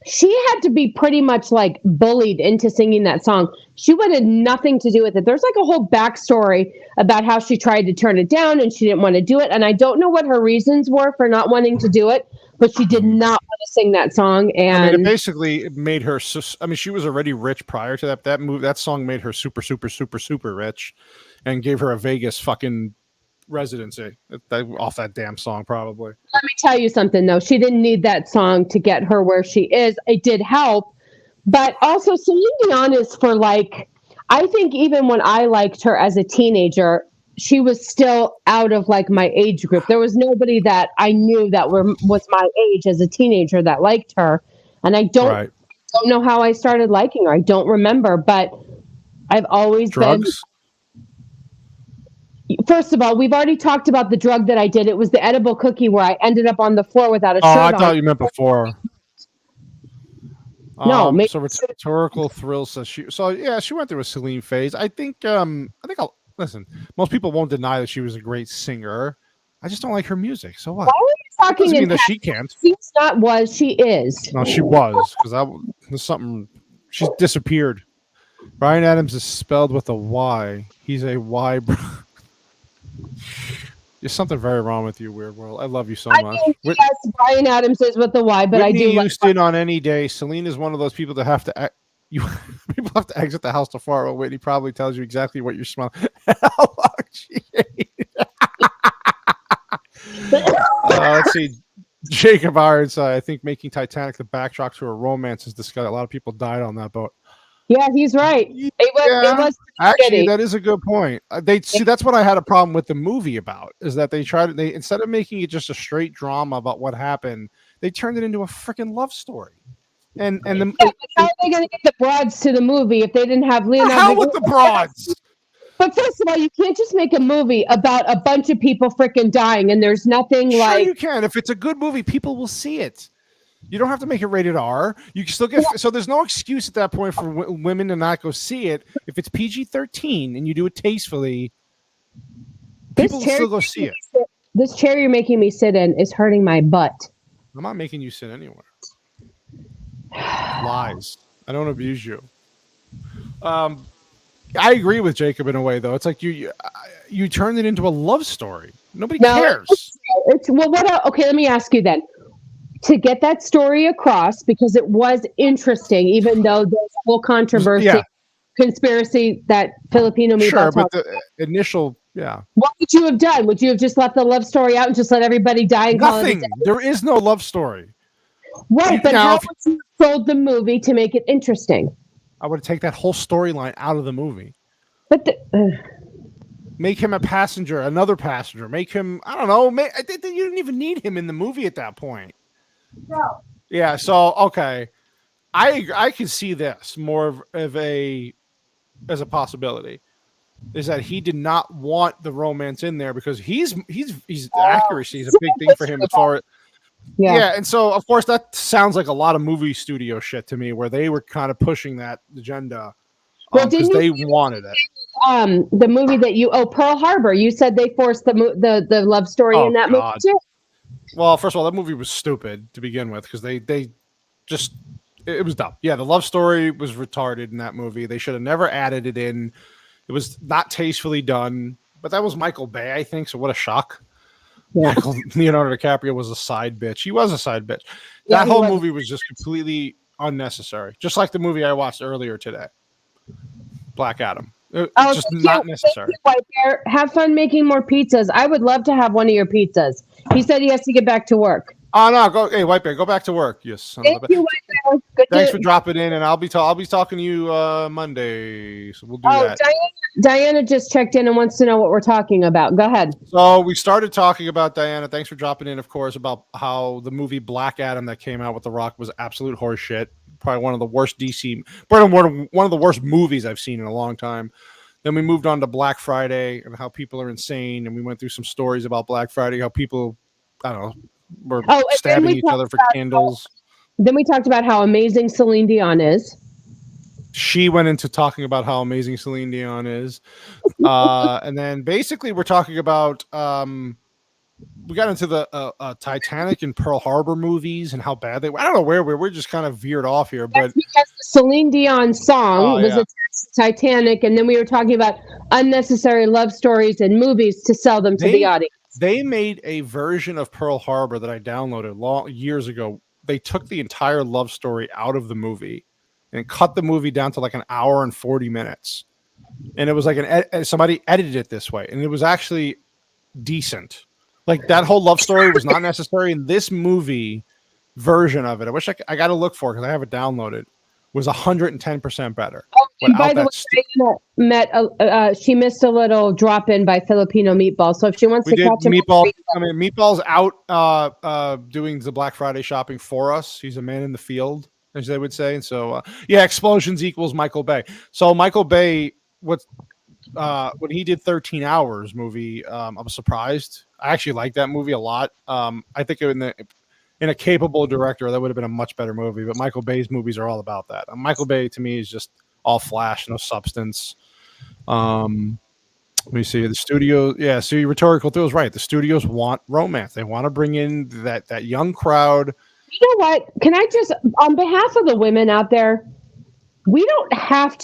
She had to be pretty much like bullied into singing that song. She wanted nothing to do with it. There's like a whole backstory about how she tried to turn it down and she didn't want to do it. And I don't know what her reasons were for not wanting to do it, but she did not want to sing that song. And it basically made her. I mean, she was already rich prior to that. That song made her super, super, super, super rich, and gave her a Vegas fucking residency off that damn song. Probably. Let me tell you something though. She didn't need that song to get her where she is. It did help, but also Celine Dion is for like. I think even when I liked her as a teenager, she was still out of like my age group. There was nobody that I knew that was my age as a teenager that liked her. And I don't know how I started liking her. I don't remember, but I've always Drugs? First of all, we've already talked about the drug that I did. It was the edible cookie where I ended up on the floor without a shirt on. I thought you meant before. No, so rhetorical thrill says she. So yeah, she went through a Celine phase. I think. I'll listen. Most people won't deny that she was a great singer. I just don't like her music. So what? Why are you talking? Doesn't mean that she can't. She's not. Was she is? No, she was because there's something. She's disappeared. Bryan Adams is spelled with a Y. He's a Y. There's something very wrong with you, Weird World. I love you so much. Yes, Bryan Adams is with the Y, but Whitney I do. Houston on any day. Celine is one of those people that have to. People have to exit the house to fart while Whitney probably tells you exactly what you're smelling. Let's see. Jacob Ironside, I think making Titanic the backdrop to a romance is discussed. A lot of people died on that boat. Yeah, he's right. It was actually that is a good point. That's what I had a problem with the movie about is that they instead of making it just a straight drama about what happened, they turned it into a freaking love story. How are they going to get the broads to the movie if they didn't have Leonardo? How with the broads? But first of all, you can't just make a movie about a bunch of people freaking dying, and there's nothing sure you can. If it's a good movie, people will see it. You don't have to make it rated R. You can still get so there's no excuse at that point for women to not go see it. If it's PG-13 and you do it tastefully, people will still go see it. This chair you're making me sit in is hurting my butt. I'm not making you sit anywhere. Lies. I don't abuse you. I agree with Jacob in a way, though. It's like you turned it into a love story. Nobody cares. Okay, let me ask you then. To get that story across, because it was interesting, even though there's a whole controversy, conspiracy that Filipino meatball. Sure, but the initial, What would you have done? Would you have just left the love story out and just let everybody die and call it a day? There is no love story. Right, but how would you have sold the movie to make it interesting? I would take that whole storyline out of the movie. But make him a passenger, another passenger. Make him, I don't know. You didn't even need him in the movie at that point. No. Yeah. So okay, I can see this more of a possibility. Is that he did not want the romance in there because he's accuracy is a big thing for him as far as. Yeah, and so of course that sounds like a lot of movie studio shit to me, where they were kind of pushing that agenda because they wanted it. The movie that Pearl Harbor, you said they forced the love story in that movie too. Well, first of all, that movie was stupid to begin with because they just it was dumb. Yeah, the love story was retarded in that movie. They should have never added it in. It was not tastefully done, but that was Michael Bay, I think. So what a shock. Yeah. Leonardo DiCaprio was a side bitch. He was a side bitch. That whole movie was just completely unnecessary. Just like the movie I watched earlier today, Black Adam. Just not necessary. Have fun making more pizzas. I would love to have one of your pizzas. He said he has to get back to work. Oh no, go White Bear, go back to work. Yes. Thank you, White Bear. Thanks for dropping in, and I'll be talking to you Monday. So we'll do that. Diana just checked in and wants to know what we're talking about. Go ahead. So we started talking about Diana. Thanks for dropping in, of course, about how the movie Black Adam that came out with The Rock was absolute horseshit. Probably one of the worst one of the worst movies I've seen in a long time. Then we moved on to Black Friday and how people are insane, and we went through some stories about Black Friday, how people, I don't know, were stabbing each other for candles. Then we talked about how amazing Celine Dion is. She went into talking about how amazing Celine Dion is. And then basically we're talking about we got into the Titanic and Pearl Harbor movies and how bad they were. I don't know where we're just kind of veered off here. But that's because the Celine Dion song was attached to Titanic, and then we were talking about unnecessary love stories and movies to sell them to the audience. They made a version of Pearl Harbor that I downloaded years ago. They took the entire love story out of the movie and cut the movie down to like an hour and 40 minutes. And it was like somebody edited it this way, and it was actually decent. Like that whole love story was not necessary in this movie version of it. I wish I got to look for it because I have it downloaded. was 110% better. Oh, and by the way, she missed a little drop in by Filipino Meatball. So if she wants to catch him, Meatball's out doing the Black Friday shopping for us. He's a man in the field, as they would say. And so, explosions equals Michael Bay. So Michael Bay, when he did 13 Hours movie, I was surprised. I actually like that movie a lot. I think in a capable director, that would have been a much better movie. But Michael Bay's movies are all about that. Michael Bay to me is just all flash, no substance. Let me see the studio. Yeah, so your rhetorical thrill is right. The studios want romance. They want to bring in that young crowd. You know what? Can I just, on behalf of the women out there, you don't have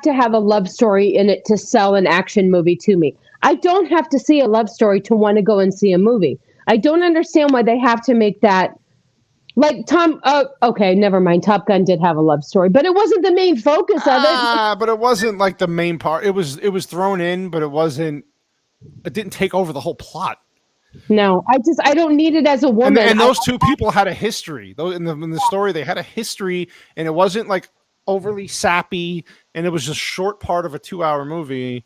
to have a love story in it to sell an action movie to me. I don't have to see a love story to want to go and see a movie. I don't understand why they have to make that. Like okay, never mind. Top Gun did have a love story, but it wasn't the main focus of it. But it wasn't like the main part. It was thrown in, but it wasn't. It didn't take over the whole plot. No, I don't need it as a woman. And those two people had a history. Though in the story, they had a history, and it wasn't like overly sappy, and it was just a short part of a 2-hour movie,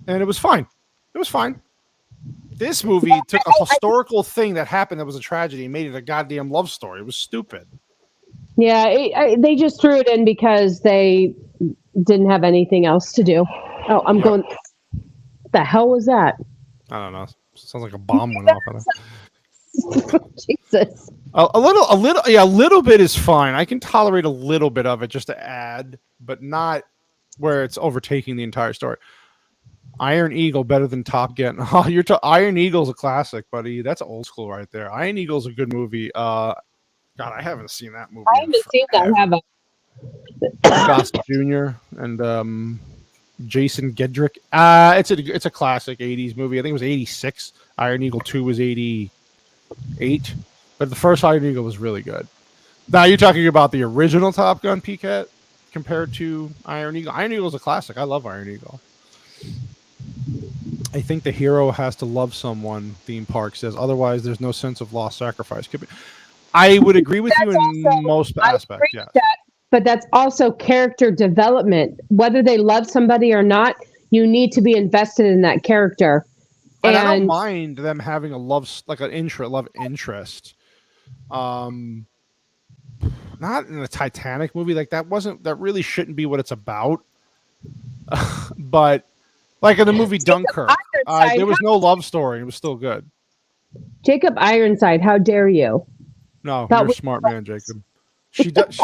and it was fine. It was fine. This movie took a historical thing that happened that was a tragedy and made it a goddamn love story. It was stupid. Yeah, they just threw it in because they didn't have anything else to do. Oh, I'm going. What the hell was that? I don't know. Sounds like a bomb went off. Jesus. A little bit is fine. I can tolerate a little bit of it just to add, but not where it's overtaking the entire story. Iron Eagle better than Top Gun. Oh, Iron Eagle's a classic, buddy. That's old school right there. Iron Eagle's a good movie. God, I haven't seen that movie. I haven't seen that. Have I? Gossett Jr. and Jason Gedrick. It's a classic 80s movie. I think it was 86. Iron Eagle 2 was 88. But the first Iron Eagle was really good. Now you're talking about the original Top Gun, PCAT, compared to Iron Eagle. Iron Eagle is a classic. I love Iron Eagle. I think the hero has to love someone, Theme Park says. Otherwise, there's no sense of lost sacrifice. I would agree with you in most aspects. Yeah. But that's also character development. Whether they love somebody or not, you need to be invested in that character. And I don't mind them having a love interest. Not in a Titanic movie. Like that really shouldn't be what it's about. But like in the movie Dunkirk, there was no love story. It was still good. Jacob Ironside, how dare you? No, you're a smart man, Jacob. She does.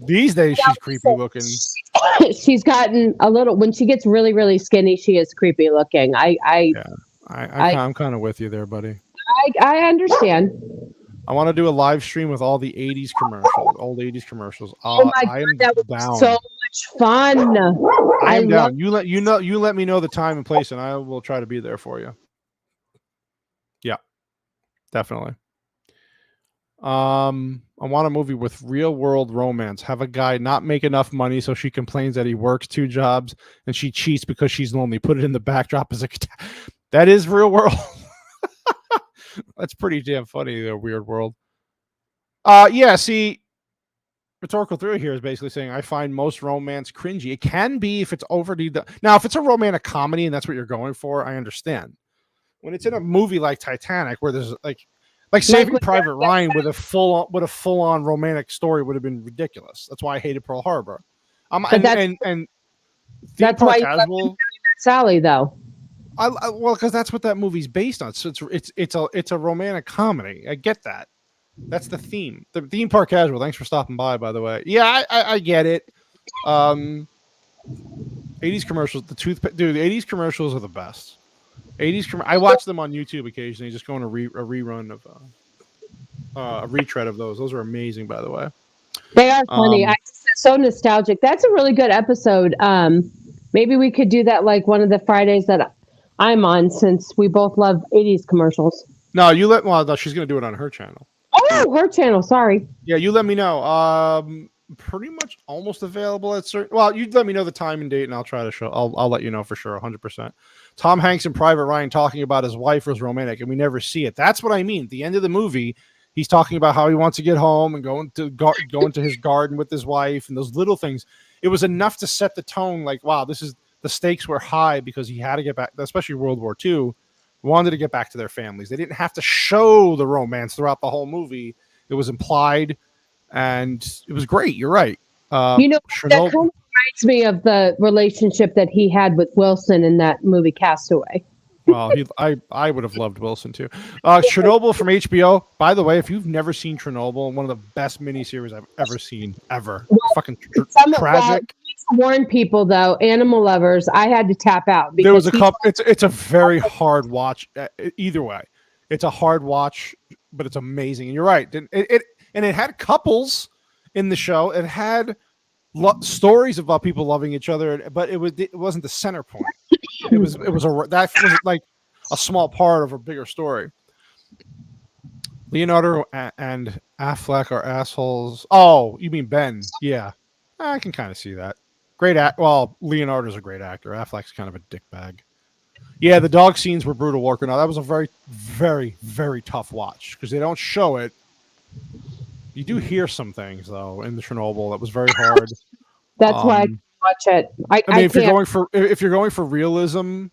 These days, she's creepy looking. She's gotten a little. When she gets really, really skinny, she is creepy looking. I'm kind of with you there, buddy. I understand. I want to do a live stream with all the '80s commercials, old '80s commercials. Oh my God, that would be so much fun. I am down. You let me know the time and place, and I will try to be there for you. Yeah, definitely. I want a movie with real world romance. Have a guy not make enough money, so she complains that he works 2 jobs and she cheats because she's lonely. Put it in the backdrop as that is real world. That's pretty damn funny, the weird world. See, rhetorical theory here is basically saying I find most romance cringy. It can be if it's overly done. Now, if it's a romantic comedy and that's what you're going for, I understand. When it's in a movie like Titanic, where there's like Saving Private Ryan with a full on romantic story would have been ridiculous. That's why I hated Pearl Harbor. And that's why you love Sally, though. Well, because that's what that movie's based on. So it's a romantic comedy. I get that. That's the theme. The Theme Park Casual. Thanks for stopping by the way. Yeah, I get it. 80s commercials. The 80s commercials are the best. I watch them on YouTube occasionally, just going a rerun of a retread of those. Those are amazing, by the way. They are funny. So nostalgic. That's a really good episode. Maybe we could do that like one of the Fridays that I'm on, since we both love 80s commercials. No, she's going to do it on her channel. Oh, her channel. Sorry. Yeah, you let me know. Pretty much almost available at certain. Well, you let me know the time and date, and I'll try to show. I'll let you know for sure, 100%. Tom Hanks and Private Ryan talking about his wife was romantic, and we never see it. That's what I mean. At the end of the movie, he's talking about how he wants to get home and go into his garden with his wife, and those little things. It was enough to set the tone. Like, wow, the stakes were high because he had to get back, especially World War II. Wanted to get back to their families. They didn't have to show the romance throughout the whole movie. It was implied, and it was great. You're right. That kind of reminds me of the relationship that he had with Wilson in that movie Castaway. Well, I would have loved Wilson too. Chernobyl from HBO. By the way, if you've never seen Chernobyl, one of the best miniseries I've ever seen, ever. Fucking tragic. Warn people though, animal lovers. I had to tap out because there was a couple. It's a very hard watch. Either way, it's a hard watch, but it's amazing. And you're right. It had couples in the show. It had stories about people loving each other, but it wasn't the center point. That was like a small part of a bigger story. Leonardo and Affleck are assholes. Oh, you mean Ben? Yeah, I can kind of see that. Great Well, Leonardo's a great actor. Affleck's kind of a dickbag. Yeah, the dog scenes were brutal working out. That was a very, very, very tough watch because they don't show it. You do hear some things though in the Chernobyl that was very hard. That's why I watch it. I mean, if you're going for realism,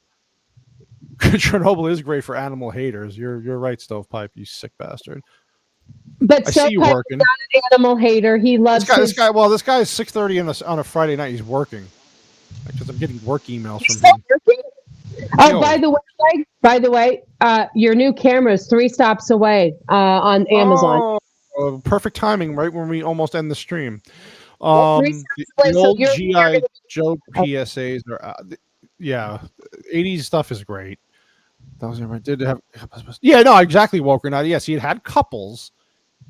Chernobyl is great for animal haters. You're right, Stovepipe, you sick bastard. But Stovepipe is not an animal hater. He loves this guy. Well, this guy is 6:30 on a Friday night. He's working because I'm getting work emails from him. Oh, by the way, your new camera is 3 stops away on Amazon. Perfect timing, right when we almost end the stream. 3 stops away, the old G.I. Joe PSAs are, 80s stuff is great. Did have, yeah, no, exactly, Walker. Now, yes, he had couples,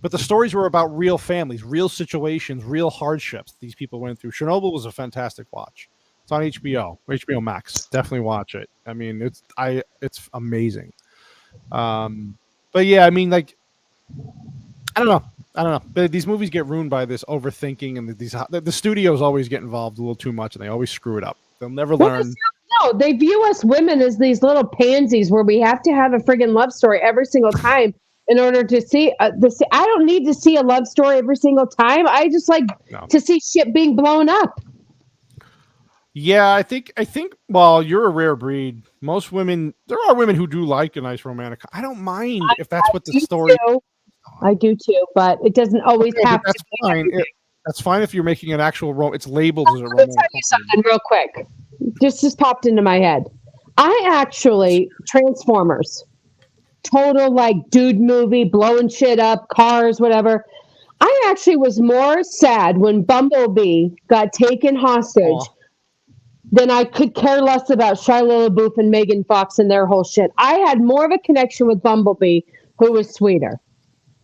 but the stories were about real families, real situations, real hardships these people went through. Chernobyl was a fantastic watch. It's on HBO Max. Definitely watch it. I mean, it's amazing. But yeah, I mean, like, I don't know. But these movies get ruined by this overthinking, and the studios always get involved a little too much, and they always screw it up. They'll never learn. No, they view us women as these little pansies where we have to have a friggin' love story every single time in order to see this. I don't need to see a love story every single time. I just like to see shit being blown up. Yeah, I think. Well, you're a rare breed. Most women, there are women who do like a nice romantic. I don't mind if that's what the story. I do too, but it doesn't always have to be. Fine. That's fine if you're making an actual it's labeled as a romantic. Let me tell you something real quick. Just popped into my head. I actually Transformers, total like dude movie, blowing shit up, cars, whatever. I actually was more sad when Bumblebee got taken hostage than I could care less about Shia LaBeouf and Megan Fox and their whole shit. I had more of a connection with Bumblebee, who was sweeter.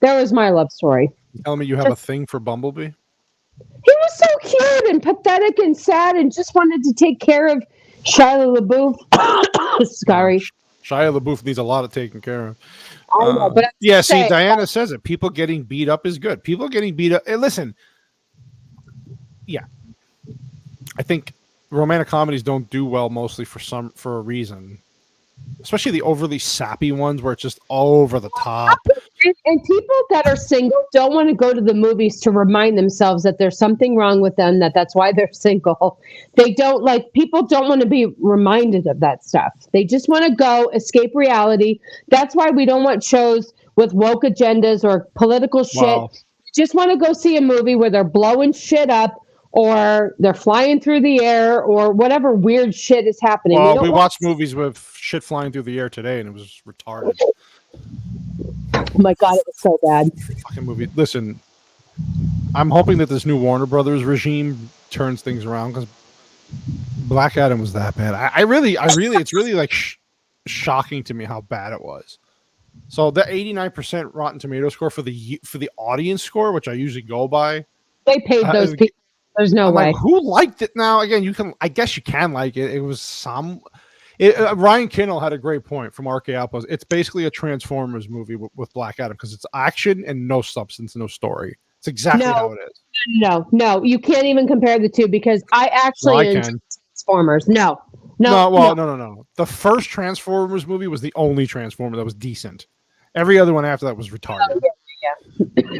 That was my love story. Tell me you have a thing for Bumblebee? He was so cute and pathetic and sad and just wanted to take care of Shia LaBeouf. Sorry. Shia LaBeouf needs a lot of taking care of. I know, but see, Diana says it. People getting beat up is good. People getting beat up. Hey, listen. Yeah. I think romantic comedies don't do well mostly for a reason. Especially the overly sappy ones where it's just over the top. And people that are single don't want to go to the movies to remind themselves that there's something wrong with them, that's why they're single. People don't want to be reminded of that stuff. They just want to go escape reality. That's why we don't want shows with woke agendas or political shit. Wow. We just want to go see a movie where they're blowing shit up or they're flying through the air or whatever weird shit is happening. Well, we watched movies with shit flying through the air today, and it was retarded. Oh my God, it was so bad. Fucking movie. Listen, I'm hoping that this new Warner Brothers regime turns things around because Black Adam was that bad. I really, it's really like shocking to me how bad it was. So the 89% Rotten Tomato score for the audience score, which I usually go by, they paid those people. There's no way. Like, who liked it? Now again, I guess you can like it. It was Ryan Kinnell had a great point from RK Outpost. It's basically a Transformers movie with Black Adam because it's action and no substance, no story. It's exactly how it is. No, you can't even compare the two because I actually enjoy Transformers. No. The first Transformers movie was the only Transformer that was decent. Every other one after that was retarded.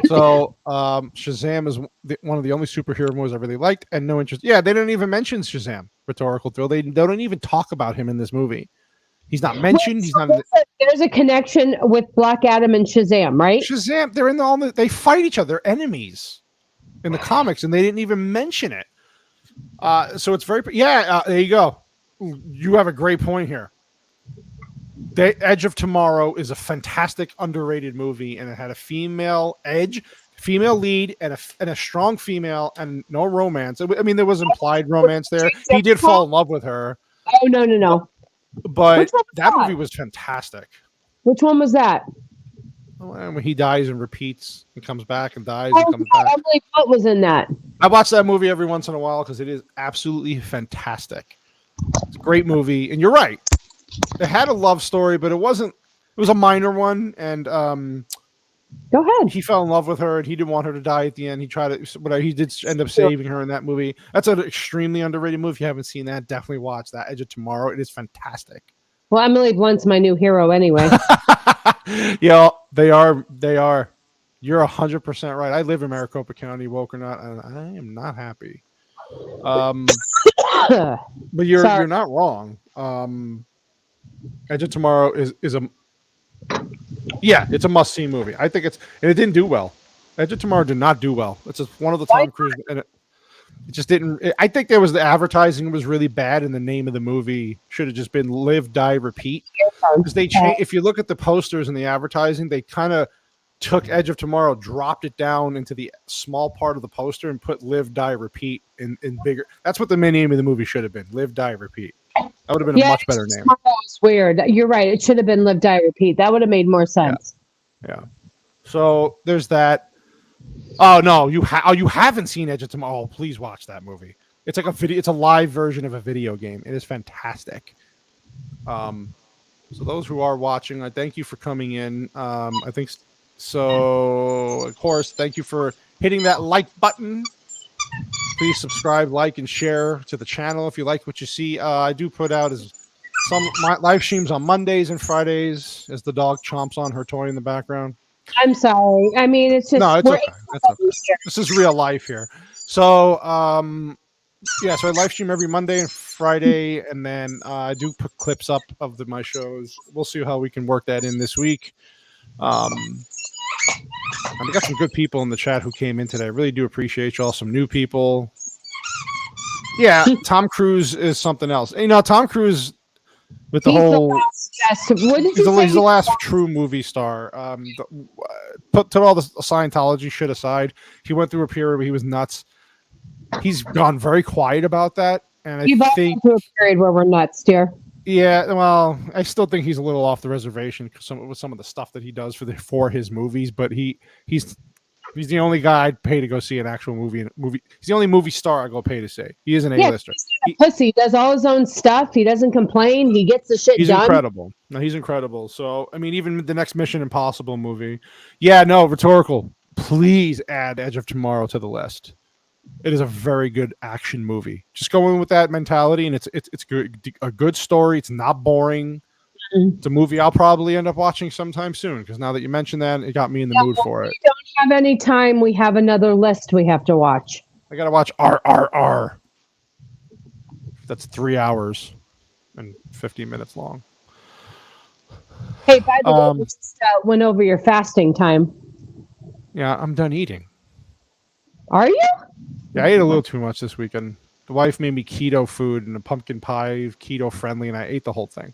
So Shazam is one of the only superhero movies I really liked, and no interest. Yeah, they didn't even mention Shazam. Rhetorical thrill. They don't even talk about him in this movie. He's not mentioned. He's not. There's a connection with Black Adam and Shazam, right? Shazam. They're in all. They fight each other. They're enemies in the comics, and they didn't even mention it. So it's very. Yeah. There you go. You have a great point here. Edge of Tomorrow is a fantastic, underrated movie, and it had a female lead, and a strong female, and no romance. I mean, there was implied romance there. He did fall in love with her. Oh no! But that movie was fantastic. Which one was that? When he dies and repeats and comes back and dies and comes back. Emily Blunt was in that. I watch that movie every once in a while because it is absolutely fantastic. It's a great movie, and you're right. It had a love story, but it wasn't. It was a minor one, and go ahead. He fell in love with her, and he didn't want her to die at the end. He tried to, but he did end up saving her in that movie. That's an extremely underrated movie. If you haven't seen that, definitely watch that. Edge of Tomorrow. It is fantastic. Well, Emily Blunt's my new hero, anyway. Yeah, they are. You're 100% right. I live in Maricopa County, woke or not, and I am not happy. But you're not wrong. Edge of Tomorrow is it's a must-see movie. I think it didn't do well. Edge of Tomorrow did not do well. It's just one of the Tom Cruise, and it just didn't. I think there was the advertising was really bad, and the name of the movie should have just been Live, Die, Repeat. Because they if you look at the posters and the advertising, they kind of took Edge of Tomorrow, dropped it down into the small part of the poster, and put Live, Die, Repeat in bigger. That's what the main name of the movie should have been: Live, Die, Repeat. That would have been a much better name. It's weird. You're right. It should have been Live, Die, Repeat. That would have made more sense. Yeah. So there's that. Oh no, you haven't seen Edge of Tomorrow. Oh, please watch that movie. It's like a video. It's a live version of a video game. It is fantastic. So those who are watching, I thank you for coming in. I think so. Of course, thank you for hitting that like button. Please subscribe, like, and share to the channel if you like what you see. I do put out my live streams on Mondays and Fridays as the dog chomps on her toy in the background. I'm sorry. I mean, it's just no, it's okay. That's okay. This is real life here. So, so I live stream every Monday and Friday, and then I do put clips up of my shows. We'll see how we can work that in this week. We got some good people in the chat who came in today. I really do appreciate y'all. Some new people. Yeah, Tom Cruise is something else. You know, Tom Cruise with the he's the last true movie star. Put all the Scientology shit aside. He went through a period where he was nuts. He's gone very quiet about that, and I think through a period where we're nuts, dear. Yeah, well, I still think he's a little off the reservation with some of the stuff that he does for his movies. But he's the only guy I'd pay to go see an actual movie. He's the only movie star I go pay to see. He is an A-lister. Pussy. He does all his own stuff. He doesn't complain. He gets the shit done. He's incredible. No, he's incredible. So I mean, even the next Mission Impossible movie. Yeah, no, rhetorical. Please add Edge of Tomorrow to the list. It is a very good action movie. Just go in with that mentality, and it's good, a good story. It's not boring. Mm-hmm. It's a movie I'll probably end up watching sometime soon because now that you mentioned that, it got me in the mood for it. We don't have any time. We have another list we have to watch. I got to watch RRR. That's 3 hours and 50 minutes long. Hey, by the way, we just went over your fasting time. Yeah, I'm done eating. Are you? Yeah, I ate a little too much this weekend. The wife made me keto food and a pumpkin pie, keto friendly, and I ate the whole thing.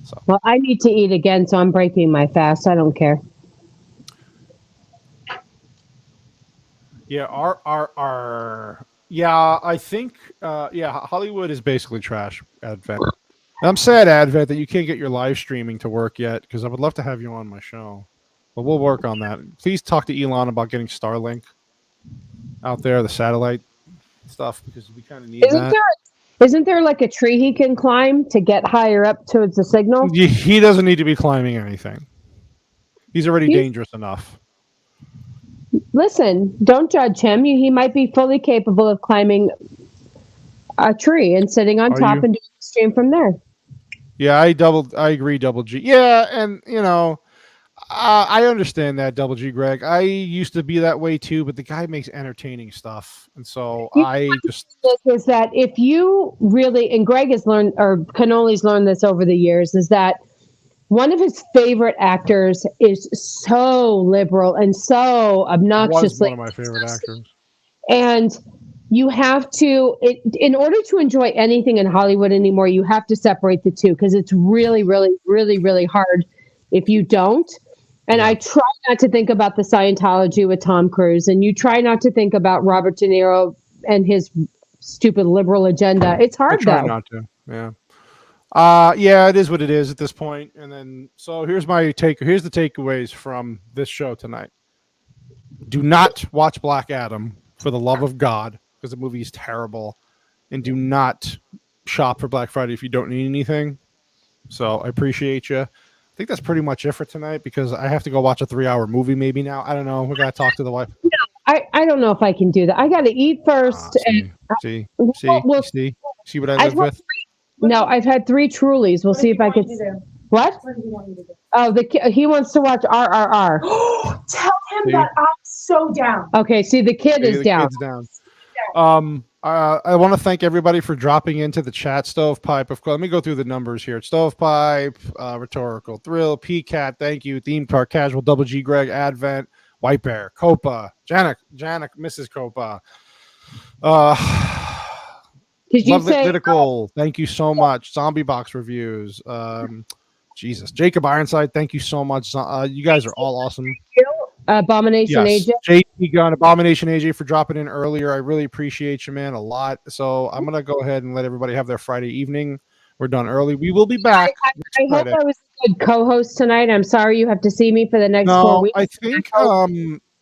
So. Well, I need to eat again, so I'm breaking my fast. I don't care. Yeah, RRR. Yeah, I think, Hollywood is basically trash, Advent. And I'm sad, Advent, that you can't get your live streaming to work yet, because I would love to have you on my show. But we'll work on that. Please talk to Elon about getting Starlink out there, the satellite stuff, because we kind of need that. Isn't there like a tree he can climb to get higher up towards the signal? He doesn't need to be climbing anything. He's already dangerous enough. Listen, don't judge him. He might be fully capable of climbing a tree and sitting on top and doing the stream from there. Yeah, I agree, Double G. Yeah, and I understand that, Double G Greg. I used to be that way too, but the guy makes entertaining stuff, and so I just is that if you really, and Greg has learned, or Cannoli's learned this over the years, is that one of his favorite actors is so liberal and so was obnoxiously, one of my favorite actors. and you have to, in order to enjoy anything in Hollywood anymore, you have to separate the two because it's really, really, really, really hard if you don't. And Yeah. I try not to think about the Scientology with Tom Cruise, and you try not to think about Robert De Niro and his stupid liberal agenda. It's I hard try though. not to. Yeah. Yeah, it is what it is at this point. And then, so here's my take. Here's the takeaways from this show tonight. Do not watch Black Adam for the love of God, because the movie is terrible. And do not shop for Black Friday if you don't need anything. So I appreciate you. I think that's pretty much it for tonight, because I have to go watch a 3-hour movie maybe now. I don't know. We got to talk to the wife. I don't know if I can do that. I got to eat first. See Well, what I live with? No, I've had 3 Trulies. We'll see if I can. What? Oh, he wants to watch RRR. Tell him that I'm so down. Okay, see, the kid is down. Kid's down. I want to thank everybody for dropping into the chat. Stovepipe, of course. Let me go through the numbers here. Stovepipe, Rhetorical Thrill, PCAT, thank you. Theme Park Casual, Double G Greg, Advent, White Bear, Copa, Janik, Mrs. Copa. Did you Lovely say Critical, thank you so much. Zombie Box Reviews. Jesus. Jacob Ironside, thank you so much. You guys are all awesome. Abomination AJ? JP Gunn, Abomination AJ for dropping in earlier. I really appreciate you, man, a lot. So I'm going to go ahead and let everybody have their Friday evening. We're done early. We will be back. I hope I was a good co-host tonight. I'm sorry you have to see me for the next 4 weeks. I think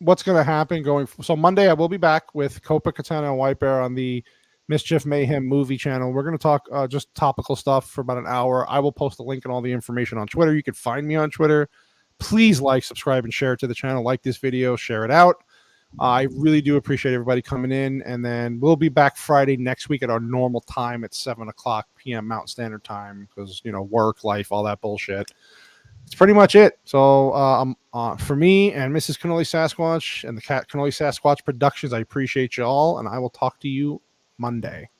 what's going to happen so Monday I will be back with Copa, Katana, and White Bear on the Mischief Mayhem movie channel. We're going to talk just topical stuff for about an hour. I will post a link and all the information on Twitter. You can find me on Twitter. Please like, subscribe, and share it to the channel. Like this video, share it out. I really do appreciate everybody coming in. And then we'll be back Friday next week at our normal time at 7:00 p.m. Mountain Standard Time, because, work, life, all that bullshit. It's pretty much it. So for me and Mrs. Cannolisasquatch and the Cannolisasquatch Productions, I appreciate you all, and I will talk to you Monday.